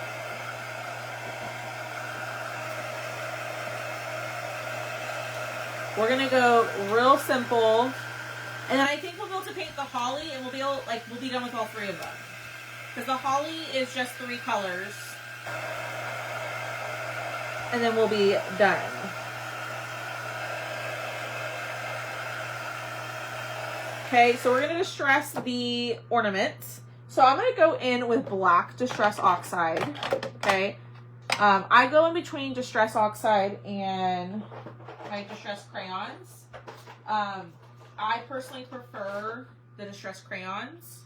We're going to go real simple. And then I think we'll be able to paint the holly and we'll be done with all three of them. Because the holly is just 3 colors. And then we'll be done. Okay, so we're going to distress the ornaments. So I'm going to go in with black Distress Oxide. Okay. I go in between Distress Oxide and my Distress crayons. I personally prefer the Distress crayons,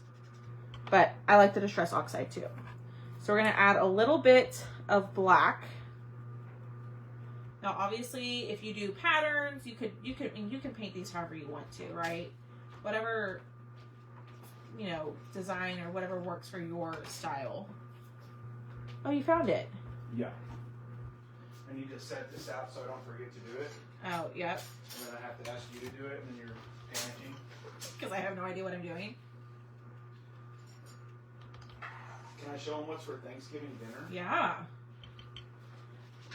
but I like the Distress Oxide too. So we're going to add a little bit of black. Now, obviously, if you do patterns, you can paint these however you want to, right? Whatever, design or whatever works for your style. Oh, you found it. Yeah. I need to set this out so I don't forget to do it. Oh, yep. And then I have to ask you to do it, and then you're panicking. Because I have no idea what I'm doing. Can I show them what's for Thanksgiving dinner? Yeah.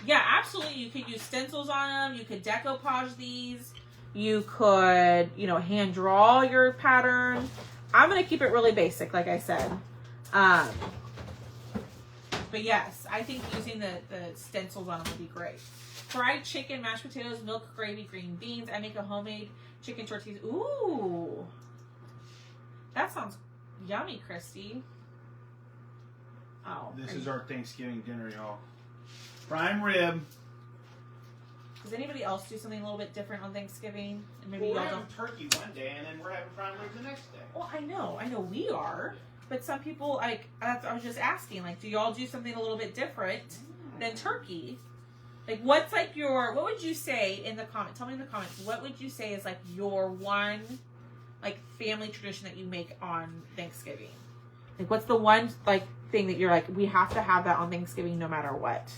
Yeah, absolutely. You could use stencils on them. You could decoupage these. You could, hand draw your pattern. I'm going to keep it really basic, like I said. But yes, I think using the stencils on them would be great. Fried chicken, mashed potatoes, milk, gravy, green beans. I make a homemade chicken tortillas. Ooh. That sounds yummy, Christy. Oh. This is our Thanksgiving dinner, y'all. Prime rib. Does anybody else do something a little bit different on Thanksgiving? And maybe Well, we're y'all having don't. turkey one day, and then we're having prime rib the next day. Well, I know we are, but some people I was just asking, do y'all do something a little bit different than turkey? What would you say in the comments? Tell me in the comments, what would you say is your one family tradition that you make on Thanksgiving? What's the one thing that you're we have to have that on Thanksgiving no matter what?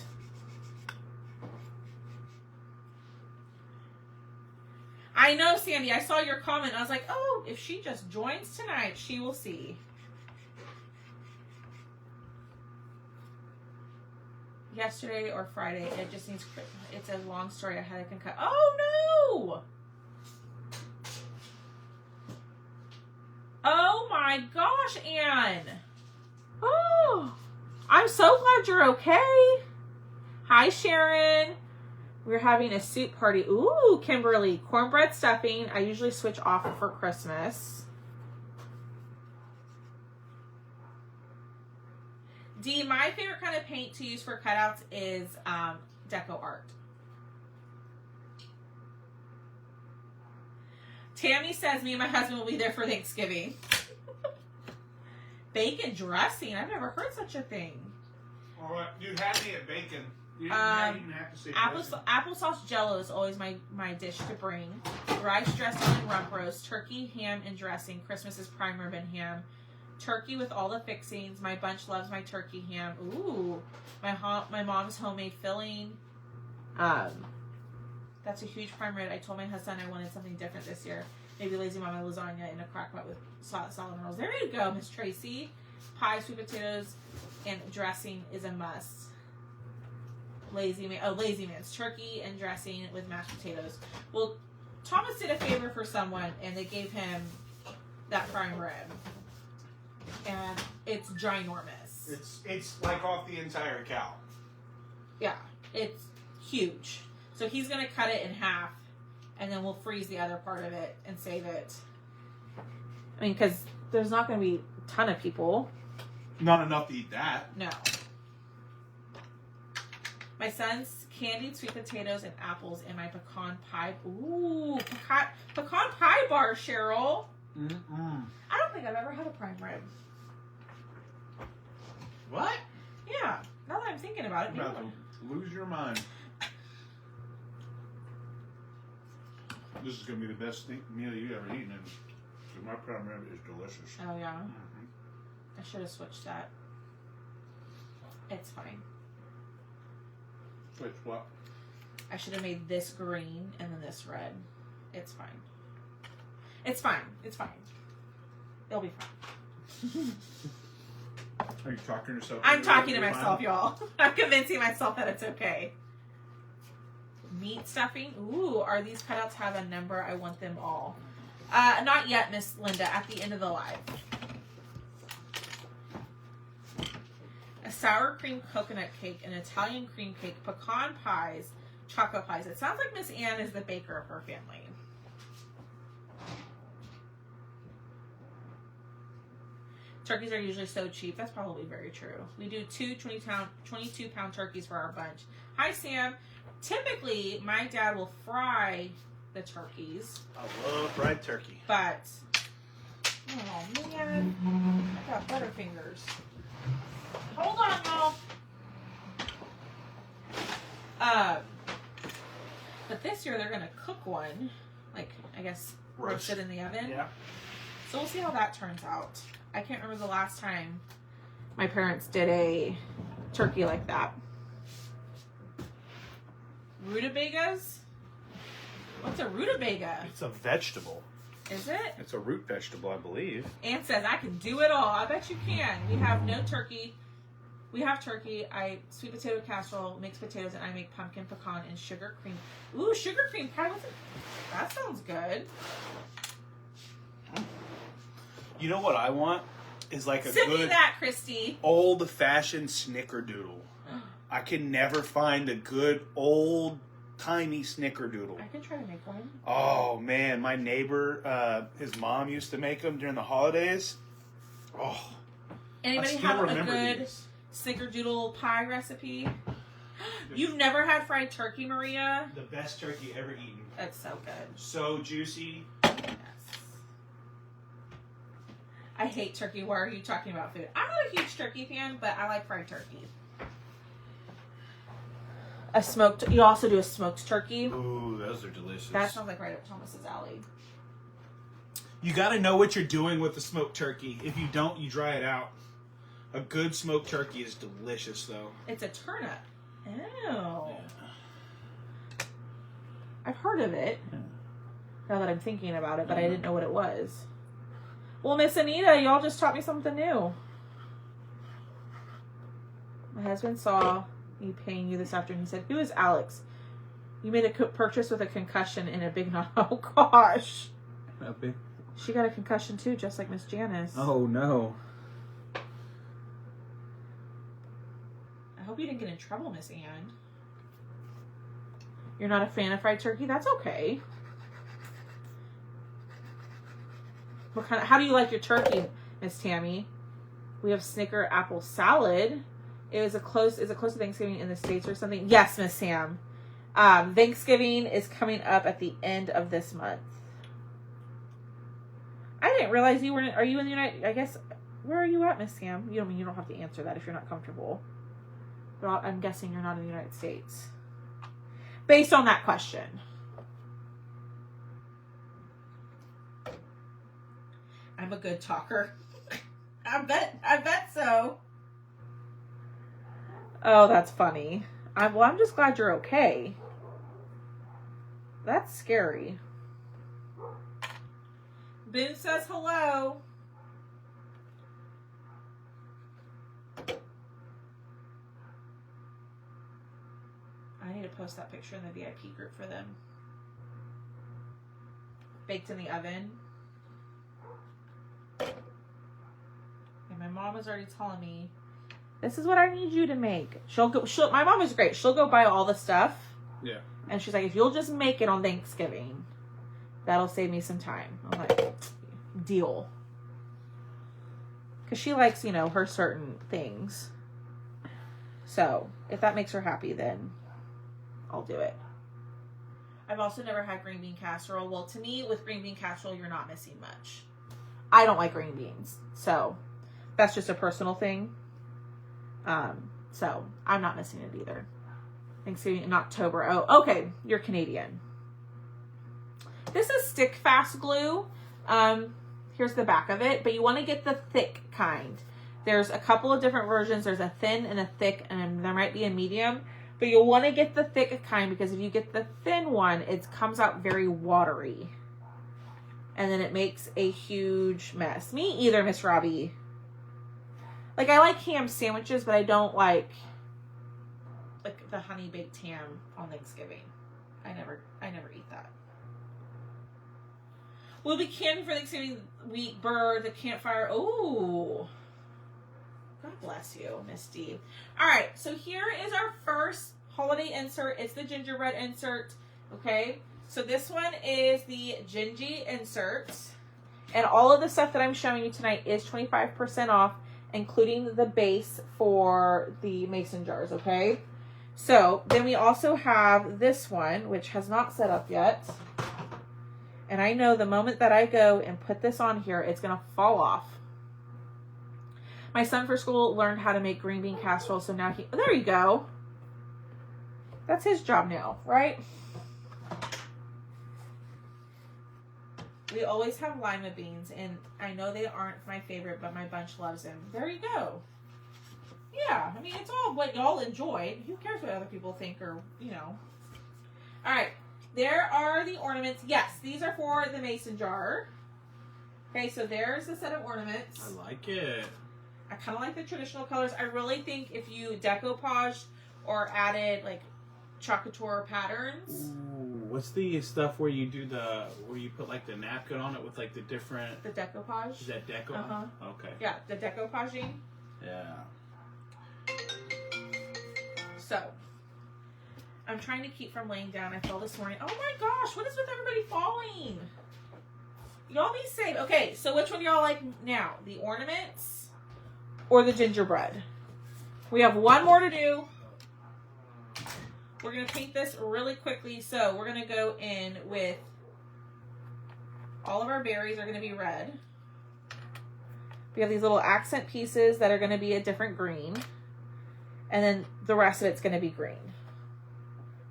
I know, Sandy. I saw your comment. I was like, oh, if she just joins tonight, she will see. Yesterday or Friday, it just needs. It's a long story. I had to cut. Oh no! Oh my gosh, Anne. Oh, I'm so glad you're okay. Hi, Sharon. We're having a soup party. Ooh, Kimberly. Cornbread stuffing. I usually switch off for Christmas. D, my favorite kind of paint to use for cutouts is Deco Art. Tammy says me and my husband will be there for Thanksgiving. Bacon dressing. I've never heard such a thing. All right, you had me at bacon. You didn't even have to say applesauce Jello is always my dish to bring. Rice dressing and rump roast, turkey, ham, and dressing. Christmas is prime rib and ham. Turkey with all the fixings. My bunch loves my turkey ham. Ooh, my mom's homemade filling. That's a huge prime rib. I told my husband I wanted something different this year. Maybe Lazy Mama lasagna in a crock pot with salad rolls. There you go, Miss Tracy. Pie, sweet potatoes, and dressing is a must. Lazy Man's turkey and dressing with mashed potatoes. Well, Thomas did a favor for someone, and they gave him that prime rib, and it's ginormous. It's off the entire cow. Yeah, it's huge. So he's going to cut it in half, and then we'll freeze the other part of it and save it. I mean, because there's not going to be a ton of people. Not enough to eat that. No. My son's candied sweet potatoes and apples in my pecan pie. Ooh, pecan pie bar, Cheryl. Mm-mm. I don't think I've ever had a prime rib. What? Yeah, now that I'm thinking about it. You're about to lose your mind. This is going to be the best meal you've ever eaten. And my prime rib is delicious. Oh, yeah. Mm-hmm. I should have switched that. It's fine. Wait, what? I should have made this green and then this red. It's fine. It's fine. It's fine. It'll be fine. Are you talking to yourself? I'm talking to myself, y'all. I'm convincing myself that it's okay. Meat stuffing. Ooh, are these cutouts have a number? I want them all. Not yet, Miss Linda. At the end of the live. A sour cream coconut cake, an Italian cream cake, pecan pies, chocolate pies. It sounds like Miss Ann is the baker of her family. Turkeys are usually so cheap. That's probably very true. We do two 22-pound turkeys for our bunch. Hi, Sam. Typically, my dad will fry the turkeys. I love fried turkey. But, oh man, I got Butterfingers. Hold on, y'all. But this year they're gonna cook one, like I guess roast it in the oven. Yeah. So we'll see how that turns out. I can't remember the last time my parents did a turkey like that. Rutabagas? What's a rutabaga? It's a vegetable. Is it? It's a root vegetable, I believe. Ann says, I can do it all. I bet you can. We have no turkey. We have turkey. I sweet potato casserole, mixed potatoes, and I make pumpkin, pecan, and sugar cream. Ooh, sugar cream pie. That sounds good. You know what I want? Is like a Send me good that, Christy. old-fashioned snickerdoodle. I can never find a good old-timey snickerdoodle. I could try to make one. Oh, man. My neighbor, his mom used to make them during the holidays. Oh, Anybody I still have a remember good these. snickerdoodle pie recipe? You've never had fried turkey, Maria? The best turkey ever eaten. That's so good. So juicy. Yes. I hate turkey. Why are you talking about food? I'm not a huge turkey fan, but I like fried turkey. You also do a smoked turkey. Ooh, those are delicious. That sounds like right up Thomas's alley. You got to know what you're doing with the smoked turkey. If you don't, you dry it out. A good smoked turkey is delicious, though. It's a turnip. Oh. Yeah. I've heard of it. Now that I'm thinking about it, but I didn't know what it was. Well, Miss Anita, y'all just taught me something new. My husband saw me paying you this afternoon. He said, "Who is Alex? You made a purchase with a concussion in a big knot." Oh, gosh. Okay. She got a concussion, too, just like Miss Janice. Oh, no. I hope you didn't get in trouble, Miss Ann. You're not a fan of fried turkey? That's okay. How do you like your turkey, Miss Tammy? We have Snicker apple salad. Is it close to Thanksgiving in the States or something? Yes, Miss Sam. Thanksgiving is coming up at the end of this month. I didn't realize you weren't. Are you in the United? I guess. Where are you at, Miss Sam? You don't have to answer that if you're not comfortable. But I'm guessing you're not in the United States. Based on that question. I'm a good talker. I bet so. Oh, that's funny. I'm just glad you're okay. That's scary. Boone says hello. I need to post that picture in the VIP group for them. Baked in the oven. And my mom is already telling me, this is what I need you to make. My mom is great. She'll go buy all the stuff. Yeah. And she's like, if you'll just make it on Thanksgiving, that'll save me some time. I'm like, deal. Because she likes, you know, her certain things. So, if that makes her happy, then I'll do it. I've also never had green bean casserole. Well, to me, with green bean casserole, you're not missing much. I don't like green beans. So, that's just a personal thing. So, I'm not missing it either. Thanksgiving in October. Oh, okay. You're Canadian. This is stick fast glue. Here's the back of it. But you want to get the thick kind. There's a couple of different versions. There's a thin and a thick, and there might be a medium. But you'll want to get the thick kind because if you get the thin one, it comes out very watery. And then it makes a huge mess. Me either, Miss Robbie. Like, I like ham sandwiches, but I don't like the honey baked ham on Thanksgiving. I never eat that. We'll be camping for Thanksgiving week. Burr, the campfire. Oh, God bless you, Misty. All right, so here is our first holiday insert. It's the gingerbread insert. Okay, so this one is the Gingy insert, and all of the stuff that I'm showing you tonight is 25% off, including the base for the mason jars. Okay. So, then we also have this one, which has not set up yet. And I know the moment that I go and put this on here, it's going to fall off. My son for school learned how to make green bean casserole, so now there you go. That's his job now, right? We always have lima beans, and I know they aren't my favorite, but my bunch loves them. There you go. Yeah, I mean, it's all what y'all enjoyed. Who cares what other people think or, you know. All right, there are the ornaments. Yes, these are for the mason jar. Okay, so there's the set of ornaments. I like it. I kind of like the traditional colors. I really think if you decoupaged or added, like, chocateur patterns. Ooh, what's the stuff where you do where you put, like, the napkin on it with, like, the different... The decoupage. Is that deco? Uh-huh. Okay. Yeah, the decoupaging. Yeah. So, I'm trying to keep from laying down. I fell this morning. Oh my gosh, what is with everybody falling? Y'all be safe. Okay, so which one do y'all like now? The ornaments or the gingerbread? We have one more to do. We're going to paint this really quickly. So, we're going to go in with all of our berries are going to be red. We have these little accent pieces that are going to be a different green. And then the rest of it's going to be green.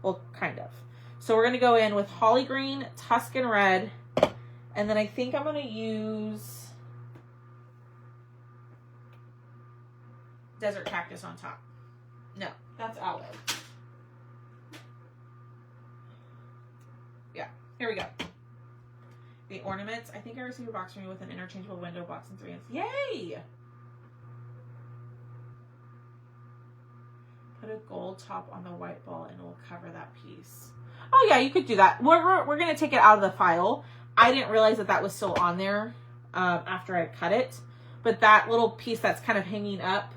Well, kind of. So we're going to go in with holly green, Tuscan red, and then I think I'm going to use desert cactus on top. No, that's aloe. Yeah, here we go. The ornaments. I think I received a box from you with an interchangeable window box and 3 inches. Yay! Put a gold top on the white ball and it will cover that piece. Oh yeah, you could do that. We're going to take it out of the file. I didn't realize that was still on there after I cut it. But that little piece that's kind of hanging up,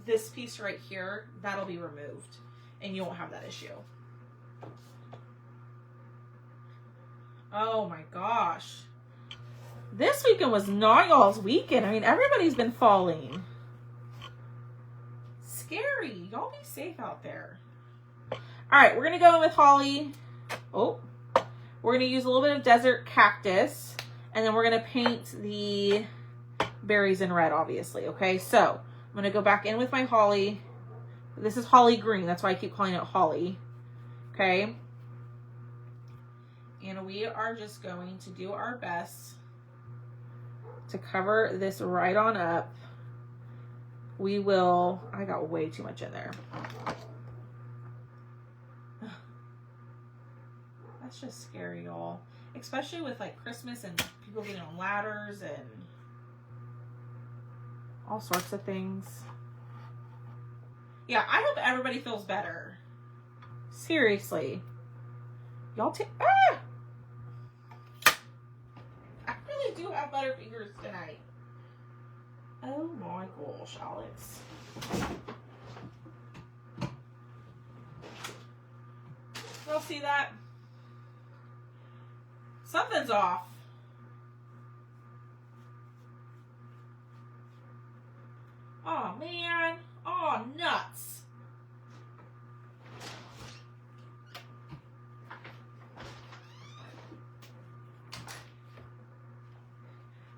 this piece right here, that'll be removed. And you won't have that issue. Oh my gosh. This weekend was not y'all's weekend. I mean, everybody's been falling. Scary. Y'all be safe out there. Alright, we're going to go in with holly. Oh. We're going to use a little bit of desert cactus. And then we're going to paint the berries in red, obviously. Okay, so I'm going to go back in with my holly. This is holly green. That's why I keep calling it holly. Okay. And we are just going to do our best to cover this right on up. We will... I got way too much in there. That's just scary, y'all. Especially with, like, Christmas and people getting on ladders and all sorts of things. Yeah, I hope everybody feels better. Seriously. Y'all take... Ah! I really do have better fingers tonight. Oh my gosh, Alex. Y'all see that? Something's off. Oh, man. Oh, nuts.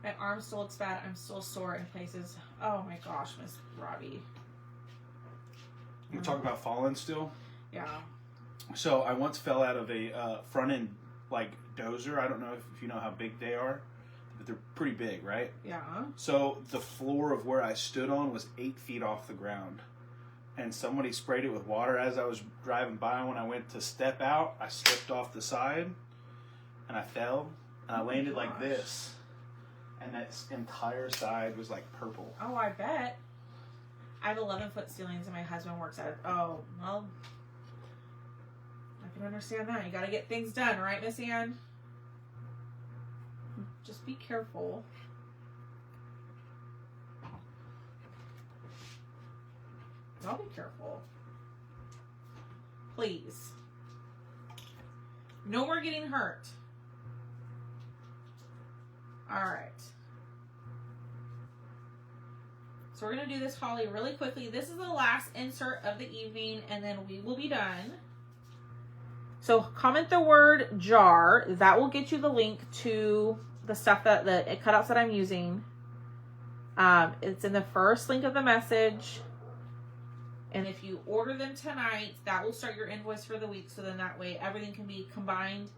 My arm still looks bad. I'm still sore in places. Oh my gosh, Miss Robbie. You talk about falling still? Yeah. So I once fell out of a front end like dozer. I don't know if you know how big they are, but they're pretty big, right? Yeah. So the floor of where I stood on was 8 feet off the ground. And somebody sprayed it with water as I was driving by. When I went to step out, I slipped off the side and I fell. And I landed like this. And that entire side was like purple. Oh, I bet. I have 11-foot ceilings and my husband works at it. Oh, well. I can understand that. You gotta get things done, right, Miss Ann? Just be careful. Y'all be careful. Please. No more getting hurt. Alright. So we're going to do this Holly really quickly. This is the last insert of the evening and then we will be done. So comment the word jar. That will get you the link to the stuff that the cutouts that I'm using. It's in the first link of the message. And if you order them tonight, that will start your invoice for the week. So then that way everything can be combined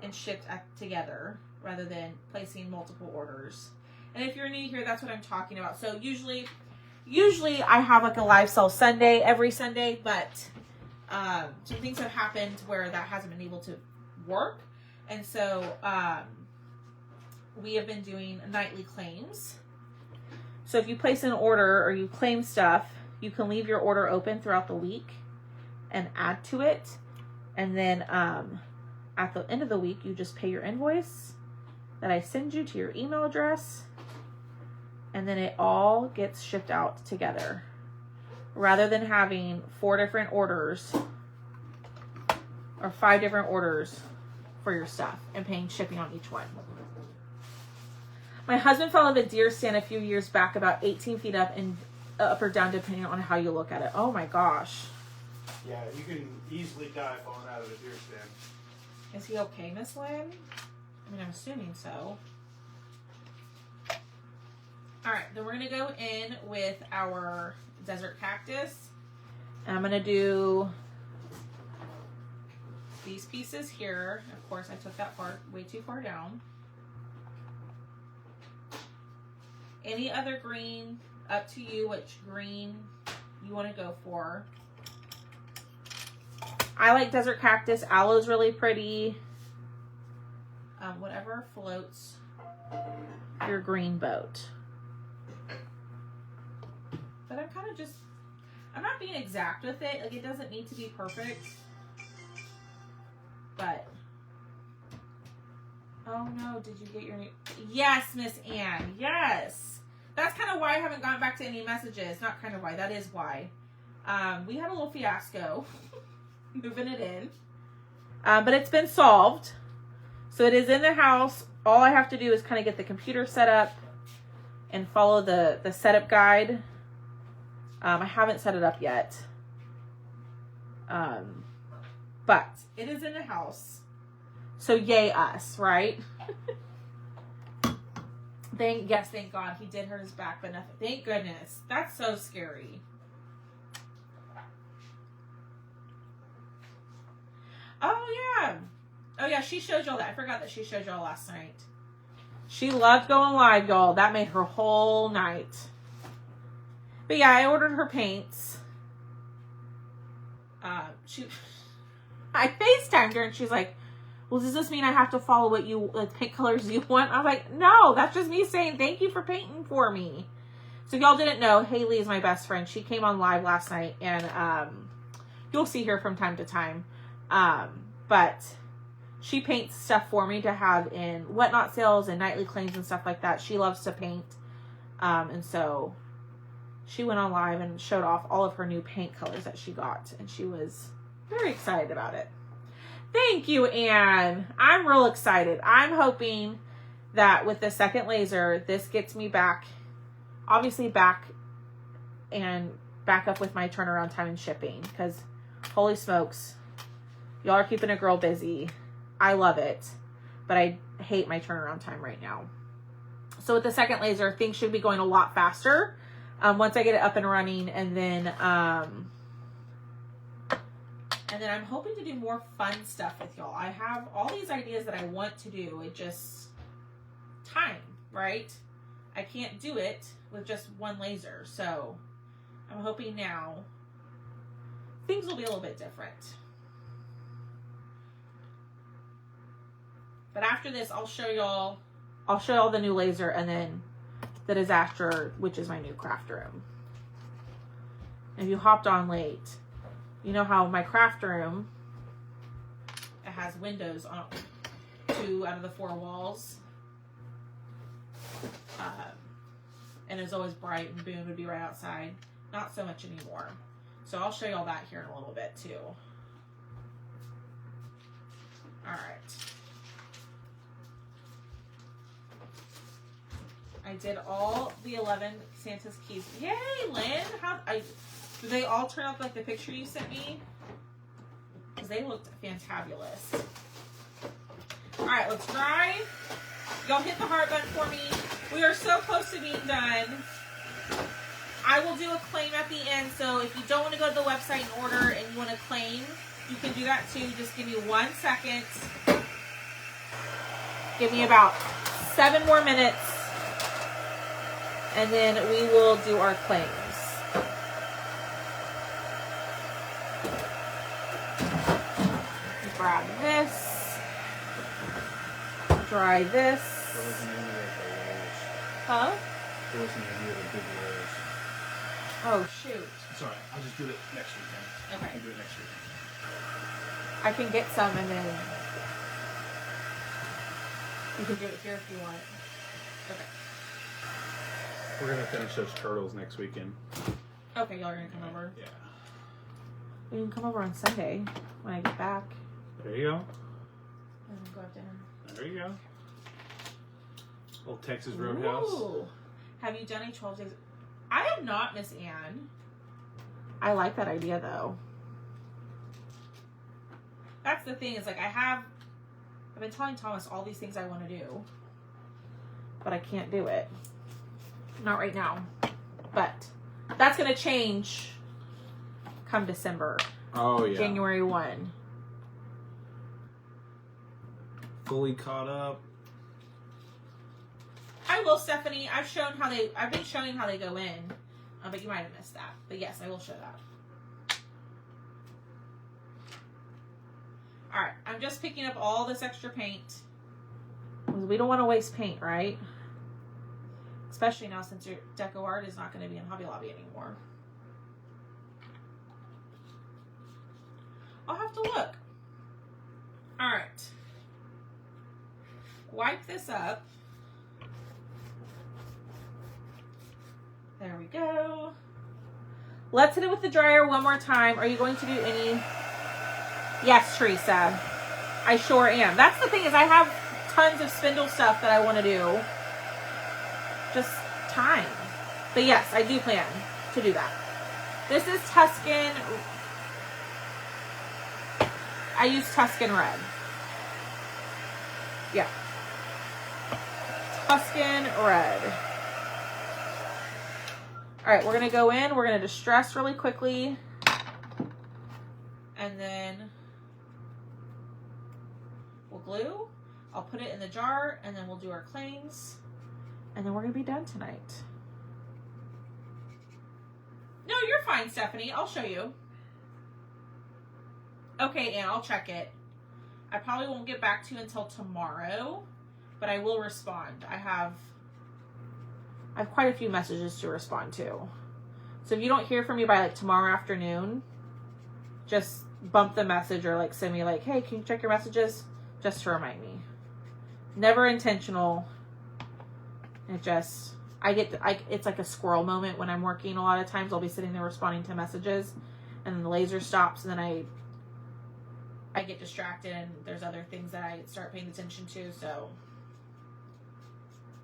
and shipped together rather than placing multiple orders. And if you're new here, that's what I'm talking about. So usually I have like a live sale Sunday, every Sunday, but some things have happened where that hasn't been able to work. And so we have been doing nightly claims. So if you place an order or you claim stuff, you can leave your order open throughout the week and add to it. And then at the end of the week, you just pay your invoice that I send you to your email address. And then it all gets shipped out together. Rather than having 4 different orders or 5 different orders for your stuff and paying shipping on each one. My husband fell out of a deer stand a few years back, about 18 feet up and up or down, depending on how you look at it. Oh my gosh. Yeah, you can easily die falling out of a deer stand. Is he okay, Miss Lynn? I mean, I'm assuming so. Alright, then we're going to go in with our desert cactus. I'm going to do these pieces here. Of course, I took that part way too far down. Any other green, up to you which green you want to go for. I like desert cactus. Aloe's really pretty. Whatever floats your green boat. But I'm kind of just, I'm not being exact with it. Like, it doesn't need to be perfect. But, oh no, did you get your new, yes, Miss Ann, yes. That's kind of why I haven't gone back to any messages. Not kind of why, that is why. We had a little fiasco moving it in. But it's been solved. So it is in the house. All I have to do is kind of get the computer set up and follow the setup guide. I haven't set it up yet. But it is in the house. So yay us, right? Thank God he did hurt his back, but nothing. Thank goodness. That's so scary. Oh yeah, she showed y'all that. I forgot that she showed y'all last night. She loved going live, y'all. That made her whole night. But yeah, I ordered her paints. I FaceTimed her and she's like, well, does this mean I have to follow what you, like, paint colors you want? I was like, no, that's just me saying thank you for painting for me. So if y'all didn't know, Haley is my best friend. She came on live last night and you'll see her from time to time. But she paints stuff for me to have in whatnot sales and nightly claims and stuff like that. She loves to paint. And so she went on live and showed off all of her new paint colors that she got. And she was very excited about it. Thank you, Anne. I'm real excited. I'm hoping that with the second laser, this gets me back, obviously back up with my turnaround time and shipping, because holy smokes, y'all are keeping a girl busy. I love it, but I hate my turnaround time right now. So with the second laser, things should be going a lot faster once I get it up and running, and then I'm hoping to do more fun stuff with y'all. I have all these ideas that I want to do. It just time, right? I can't do it with just one laser, so I'm hoping now things will be a little bit different. But after this, I'll show y'all the new laser, and then the disaster, which is my new craft room. If you hopped on late, you know how my craft room, it has windows on 2 out of the 4 walls. And it's always bright, and Boone would be right outside. Not so much anymore. So I'll show y'all that here in a little bit too. Alright. I did all the 11 Santa's keys. Yay, Lynn! Do they all turn out like the picture you sent me? Because they looked fantabulous. Alright, let's try. Y'all hit the heart button for me. We are so close to being done. I will do a claim at the end, so if you don't want to go to the website and order and you want to claim, you can do that too. Just give me 1 second. Give me about 7 more minutes, and then we will do our claims. Grab this. Dry this. What was the name of the layers? Huh? What was the name of the big layers? Oh, shoot. It's alright. I'll just do it next weekend. Okay. I'll do it next weekend. I can get some, and then you can do it here if you want. Okay. We're gonna finish those turtles next weekend. Okay, y'all are gonna come over. Yeah. We can come over on Sunday when I get back. There you go. And then go have dinner. There you go. Old Texas Roadhouse. Ooh. Have you done a 12 days? I have not, Miss Anne. I like that idea though. That's the thing, is like I've been telling Thomas all these things I want to do, but I can't do it. Not right now. But that's gonna change come December. Oh yeah. January 1. Fully caught up. I will, Stephanie. I've been showing how they go in, but you might have missed that. But yes, I will show that. All right, I'm just picking up all this extra paint. We don't want to waste paint, right? Especially now since your Deco Art is not going to be in Hobby Lobby anymore. I'll have to look. All right. Wipe this up. There we go. Let's hit it with the dryer one more time. Are you going to do any? Yes, Teresa. I sure am. That's the thing, is I have tons of spindle stuff that I want to do. Just time. But yes, I do plan to do that. This is Tuscan. I use Tuscan Red. Yeah. Tuscan Red. Alright, we're going to go in. We're going to distress really quickly. And then we'll glue. I'll put it in the jar, and then we'll do our claims. And then we're going to be done tonight. No, you're fine, Stephanie. I'll show you. Okay, Anne, I'll check it. I probably won't get back to you until tomorrow, but I will respond. I have quite a few messages to respond to. So if you don't hear from me by like tomorrow afternoon, just bump the message or like send me like, hey, can you check your messages? Just to remind me. Never intentional. It just, it's like a squirrel moment when I'm working. A lot of times I'll be sitting there responding to messages, and then the laser stops, and then I get distracted and there's other things that I start paying attention to. So,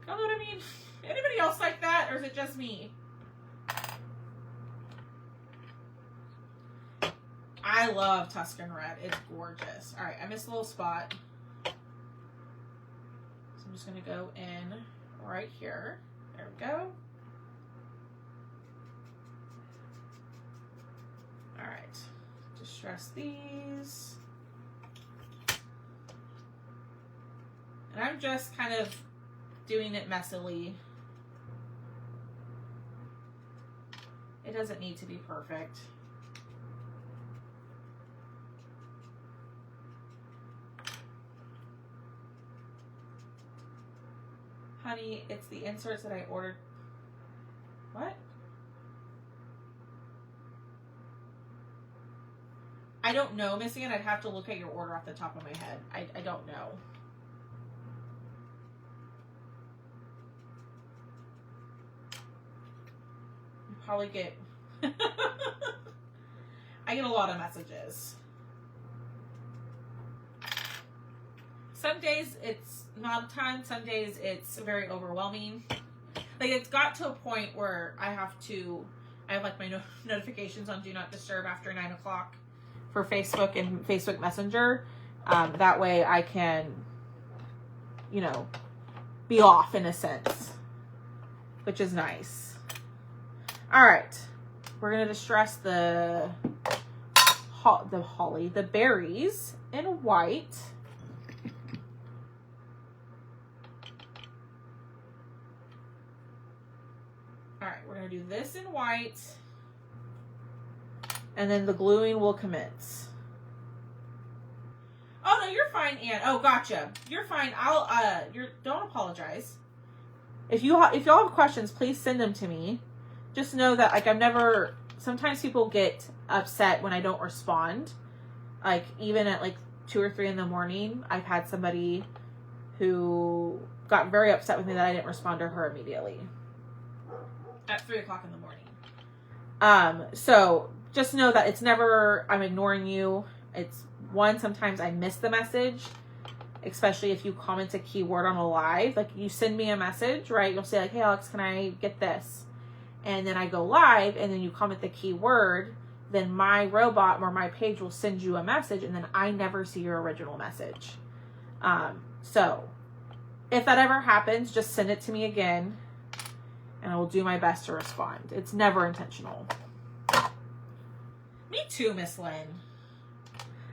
you know what I mean? Anybody else like that, or is it just me? I love Tuscan Red. It's gorgeous. All right, I missed a little spot. So I'm just going to go in right here. There we go. All right. Distress these. And I'm just kind of doing it messily. It doesn't need to be perfect. Honey, it's the inserts that I ordered. What? I don't know, Missy, and I'd have to look at your order off the top of my head. I don't know. You probably get... I get a lot of messages. Some days it's not a ton. Some days it's very overwhelming. Like, it's got to a point where I have like my notifications on Do Not Disturb after 9 o'clock for Facebook and Facebook Messenger. That way I can, you know, be off in a sense, which is nice. All right. We're going to distress the berries in white. Alright, we're going to do this in white. And then the gluing will commence. Oh, no, you're fine, Ann. Oh, gotcha. You're fine. Don't apologize. If y'all have questions, please send them to me. Just know that, like, sometimes people get upset when I don't respond. Like, even at, like, 2 or 3 in the morning, I've had somebody who got very upset with me that I didn't respond to her immediately. At 3 o'clock in the morning. So just know that it's never, I'm ignoring you. It's sometimes I miss the message, especially if you comment a keyword on a live. Like, you send me a message, right? You'll say like, hey Alex, can I get this? And then I go live and then you comment the keyword, then my robot or my page will send you a message and then I never see your original message. So if that ever happens, just send it to me again. And I will do my best to respond. It's never intentional. Me too, Miss Lynn.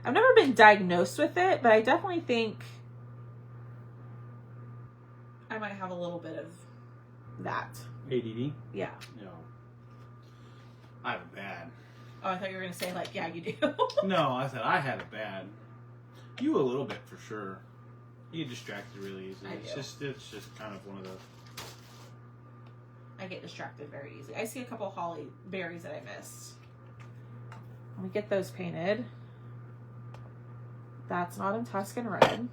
I've never been diagnosed with it, but I definitely think I might have a little bit of that. ADD? Yeah. No. I have a bad. Oh, I thought you were going to say, like, yeah, you do. No, I said I had a bad. You a little bit, for sure. You get distracted really easily. I do. It's just kind of one of the... I get distracted very easily. I see a couple holly berries that I missed. Let me get those painted. That's not in Tuscan Red.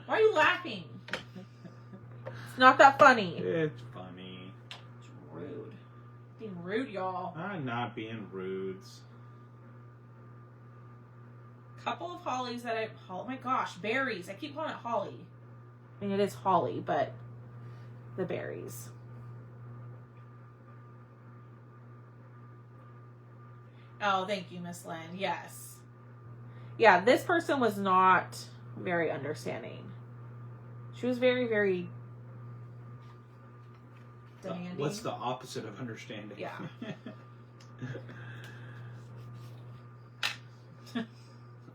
Why are you laughing? It's not that funny. It's funny. It's rude. Being rude, y'all. I'm not being rude. Couple of hollies that oh my gosh, berries. I keep calling it holly. I mean, it is holly, but the berries. Oh, thank you, Miss Lynn. Yes. Yeah, this person was not very understanding. She was very, very demanding. What's the opposite of understanding? Yeah.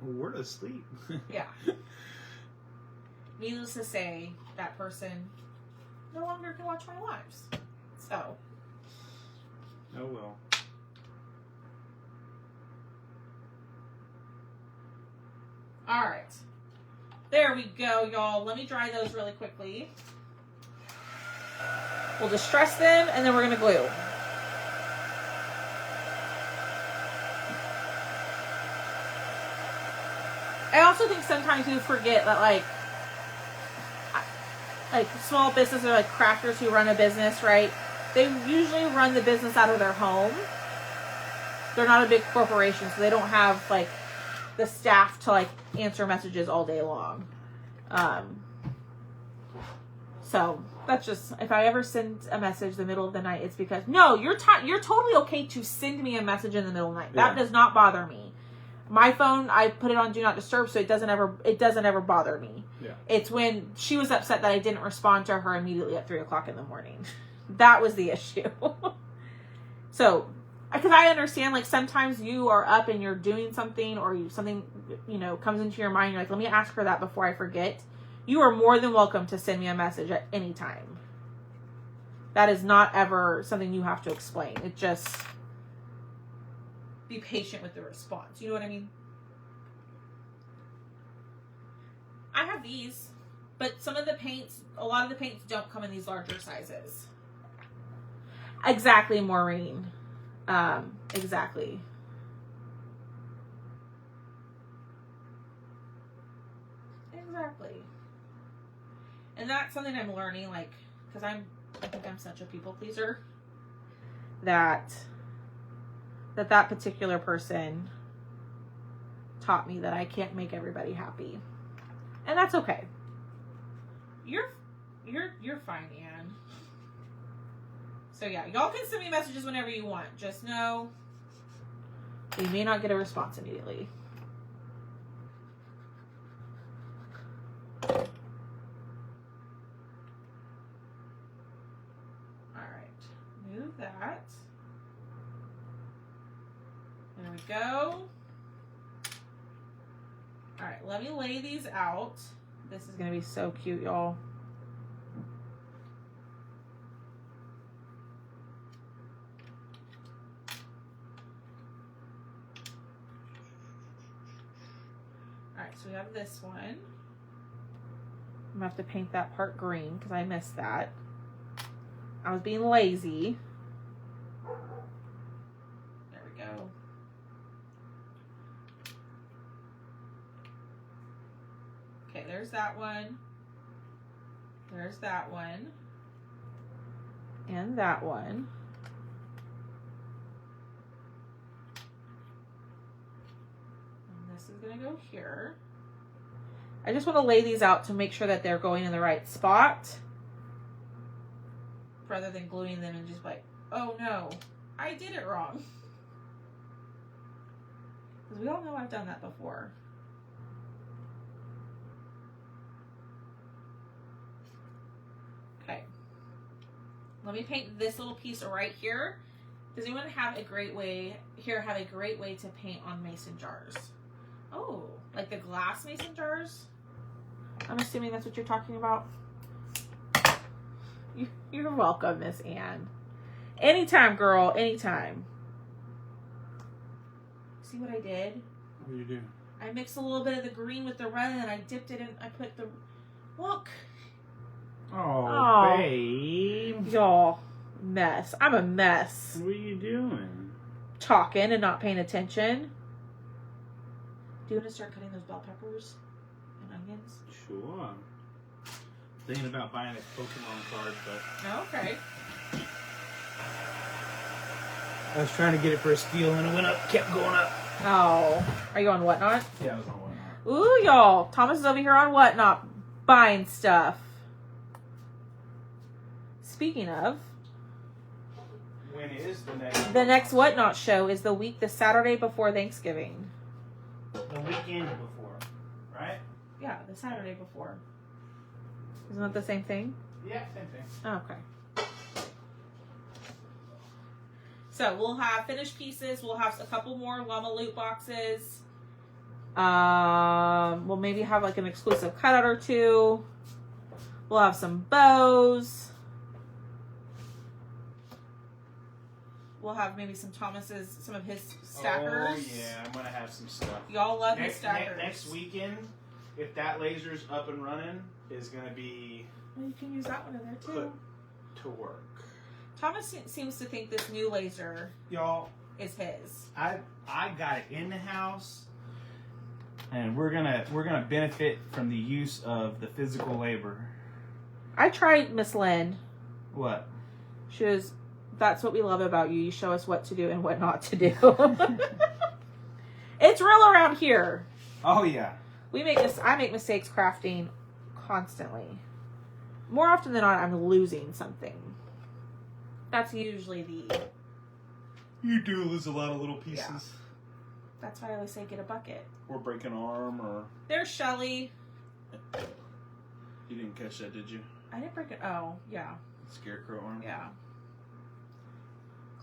We're asleep. Yeah. Needless to say, that person no longer can watch my lives. So. Oh well. Alright. There we go, y'all. Let me dry those really quickly. We'll distress them, and then we're going to glue. I also think sometimes we forget that, like small businesses or like crafters who run a business, right? They usually run the business out of their home. they're not a big corporation, so they don't have like the staff to like answer messages all day long. So that's just, if I ever send a message in the middle of the night, it's because no, you're totally okay to send me a message in the middle of the night. That does not bother me. My phone, I put it on do not disturb, so it doesn't ever bother me. Yeah. It's when she was upset that I didn't respond to her immediately at 3:00 in the morning. That was the issue. So, because I understand, like, sometimes you are up and you're doing something, or something, comes into your mind. You're like, let me ask her that before I forget. You are more than welcome to send me a message at any time. That is not ever something you have to explain. It just, be patient with the response. You know what I mean? I have these, but a lot of the paints don't come in these larger sizes. Exactly, Maureen. Exactly. Exactly. And that's something I'm learning, like, because I think I'm such a people pleaser, that particular person taught me that I can't make everybody happy. And that's okay. You're fine, Anne. So yeah, y'all can send me messages whenever you want. Just know you may not get a response immediately. Alright. Move that. There we go. Alright, let me lay these out. This is going to be so cute, y'all. Alright, so we have this one. I'm going to have to paint that part green because I missed that. I was being lazy. There we go. Okay, there's that one. There's that one. And that one. And this is going to go here. I just want to lay these out to make sure that they're going in the right spot, rather than gluing them and just like, oh no, I did it wrong. Because we all know I've done that before. Okay. Let me paint this little piece right here. Does anyone have a great way to paint on mason jars? Oh, like the glass mason jars? I'm assuming that's what you're talking about. You're welcome, Miss Anne. Anytime, girl. Anytime. See what I did? What do you do? I mixed a little bit of the green with the red, and I dipped it in. I put the... Look. Oh, babe. Y'all. Mess. I'm a mess. What are you doing? Talking and not paying attention. Do you want to start cutting those bell peppers and onions? Sure. Thinking about buying a Pokemon card, but... Okay. I was trying to get it for a steal and it went up, kept going up. Oh. Are you on Whatnot? Yeah, I was on Whatnot. Ooh, y'all. Thomas is over here on Whatnot buying stuff. Speaking of, When is the next? the next Whatnot show is the Saturday before Thanksgiving. The weekend before, right? Yeah, the Saturday before. Isn't that the same thing? Yeah, same thing. Oh, okay. So we'll have finished pieces. We'll have a couple more llama loot boxes. We'll maybe have like an exclusive cutout or two. We'll have some bows. We'll have maybe some some of his stackers. Oh yeah, I'm gonna have some stuff. Y'all love his stackers. Next weekend, if that laser's up and running, is gonna be Well, you can use that one in there put too. to work. Thomas seems to think this new laser Y'all, is his. I got it in the house, and we're gonna benefit from the use of the physical labor. I tried Miss Lynn. What? She was That's what we love about you. You show us what to do and what not to do. It's real around here. Oh yeah. I make mistakes crafting constantly. More often than not, I'm losing something. That's usually You do lose a lot of little pieces. Yeah. That's why I always say get a bucket. Or break an arm, or... There's Shelly. You didn't catch that, did you? I didn't break it. Oh, yeah. Scarecrow arm? Yeah.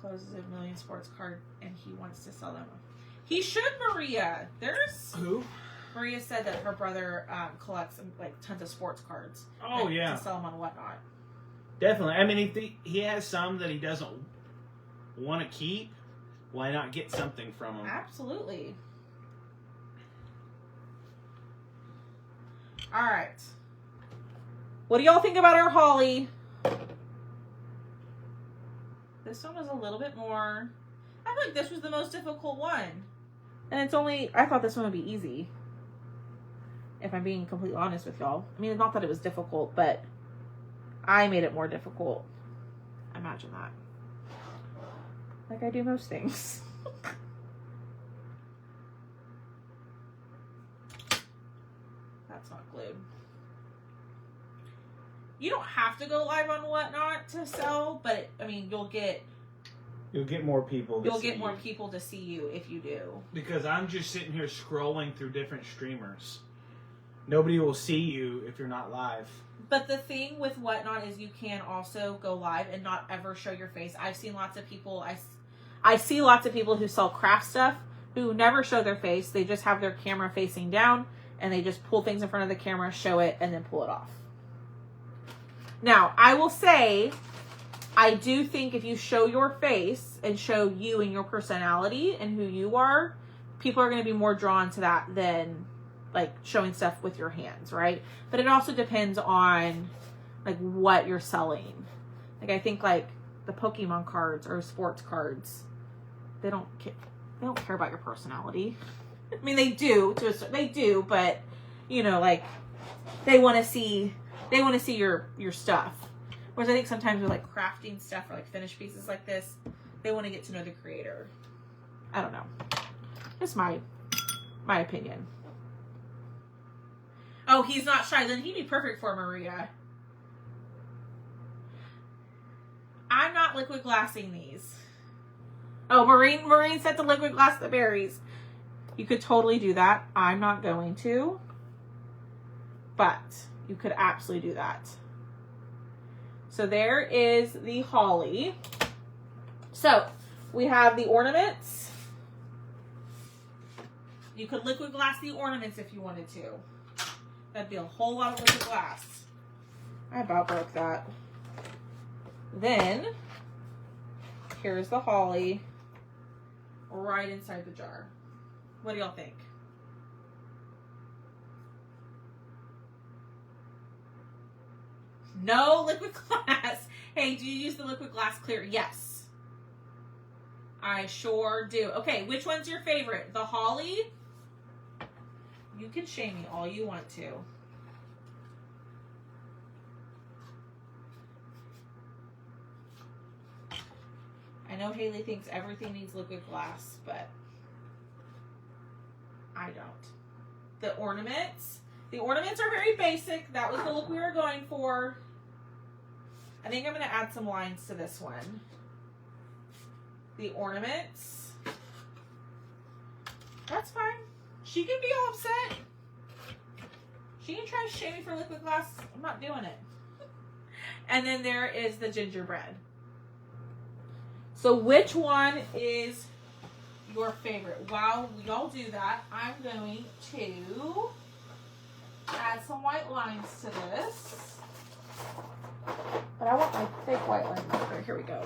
Closes a million sports card and he wants to sell them. He should, Maria. There's... Who? Maria said that her brother collects like tons of sports cards. Oh, yeah. To sell them on Whatnot. Definitely. I mean, if he has some that he doesn't want to keep, why not get something from him? Absolutely. All right. What do y'all think about our Holly? This one was a little bit more... I feel like this was the most difficult one. And it's only... I thought this one would be easy. If I'm being completely honest with y'all. I mean, not that it was difficult, but I made it more difficult. Imagine that. Like I do most things. That's not glued. You don't have to go live on Whatnot to sell, but I mean, you'll get more people. You'll get more people to see you if you do. Because I'm just sitting here scrolling through different streamers. Nobody will see you if you're not live. But the thing with Whatnot is you can also go live and not ever show your face. I've seen lots of people. I see lots of people who sell craft stuff who never show their face. They just have their camera facing down and they just pull things in front of the camera, show it, and then pull it off. Now, I will say, I do think if you show your face and show you and your personality and who you are, people are going to be more drawn to that than like showing stuff with your hands, right? But it also depends on like what you're selling. Like I think like the Pokemon cards or sports cards, they don't care about your personality. I mean, they do, but you know, like they want to see your stuff. Whereas I think sometimes with like crafting stuff or like finished pieces like this, they want to get to know the creator. I don't know. Just my opinion. Oh, he's not shy. Then he'd be perfect for Maria. I'm not liquid glassing these. Oh, Maureen said to liquid glass the berries. You could totally do that. I'm not going to. But you could absolutely do that. So there is the holly. So we have the ornaments. You could liquid glass the ornaments if you wanted to. That'd be a whole lot of liquid glass. I about broke that. Then, here's the holly right inside the jar. What do y'all think? No liquid glass. Hey, do you use the liquid glass clear? Yes. I sure do. Okay, which one's your favorite? The holly? You can shame me all you want to. I know Haley thinks everything needs liquid glass, but I don't. The ornaments are very basic. That was the look we were going for. I think I'm going to add some lines to this one. The ornaments. That's fine. She can be all upset. She can try to shame me for liquid glass. I'm not doing it. And then there is the gingerbread. So which one is your favorite? While y'all do that, I'm going to add some white lines to this. But I want my thick white lines marker. Here we go.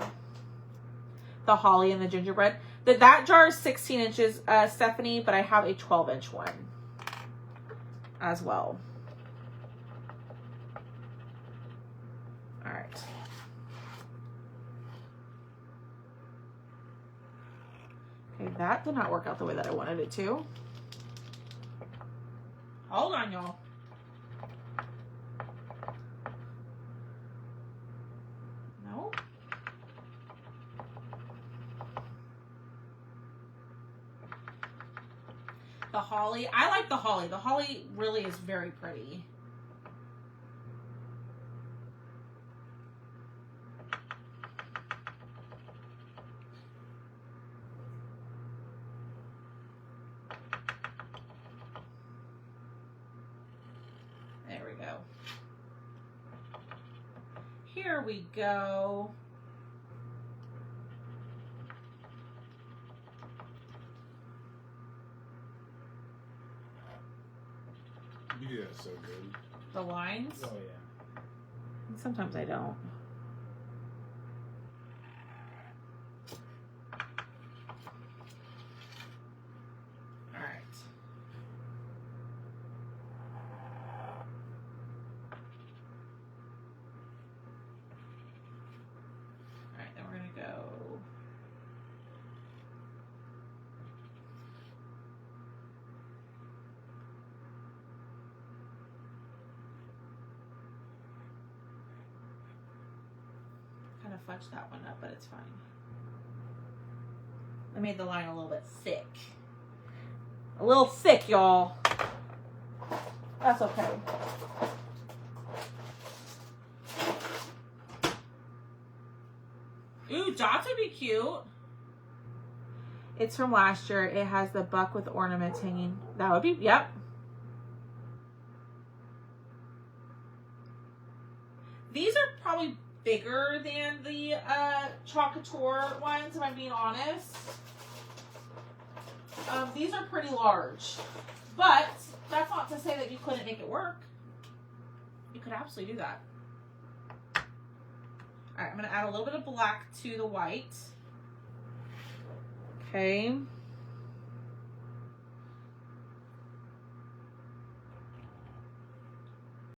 The holly and the gingerbread. That jar is 16 inches, Stephanie, but I have a 12-inch one as well. All right. Okay, that did not work out the way that I wanted it to. Hold on, y'all. No. holly. I like the holly. The holly really is very pretty. There we go. Here we go. You do that so good. The lines. Oh yeah. Sometimes I don't. All right. All right, then we're gonna go. Kind of fudged that one up, but it's fine. I made the line a little bit thick. A little thick, y'all. That's okay. Ooh, dots would be cute. It's from last year. It has the buck with ornaments hanging. That would be, yep. These are probably bigger than the Chocateur ones, if I'm being honest. These are pretty large. But that's not to say that you couldn't make it work. You could absolutely do that. Alright, I'm going to add a little bit of black to the white. Okay.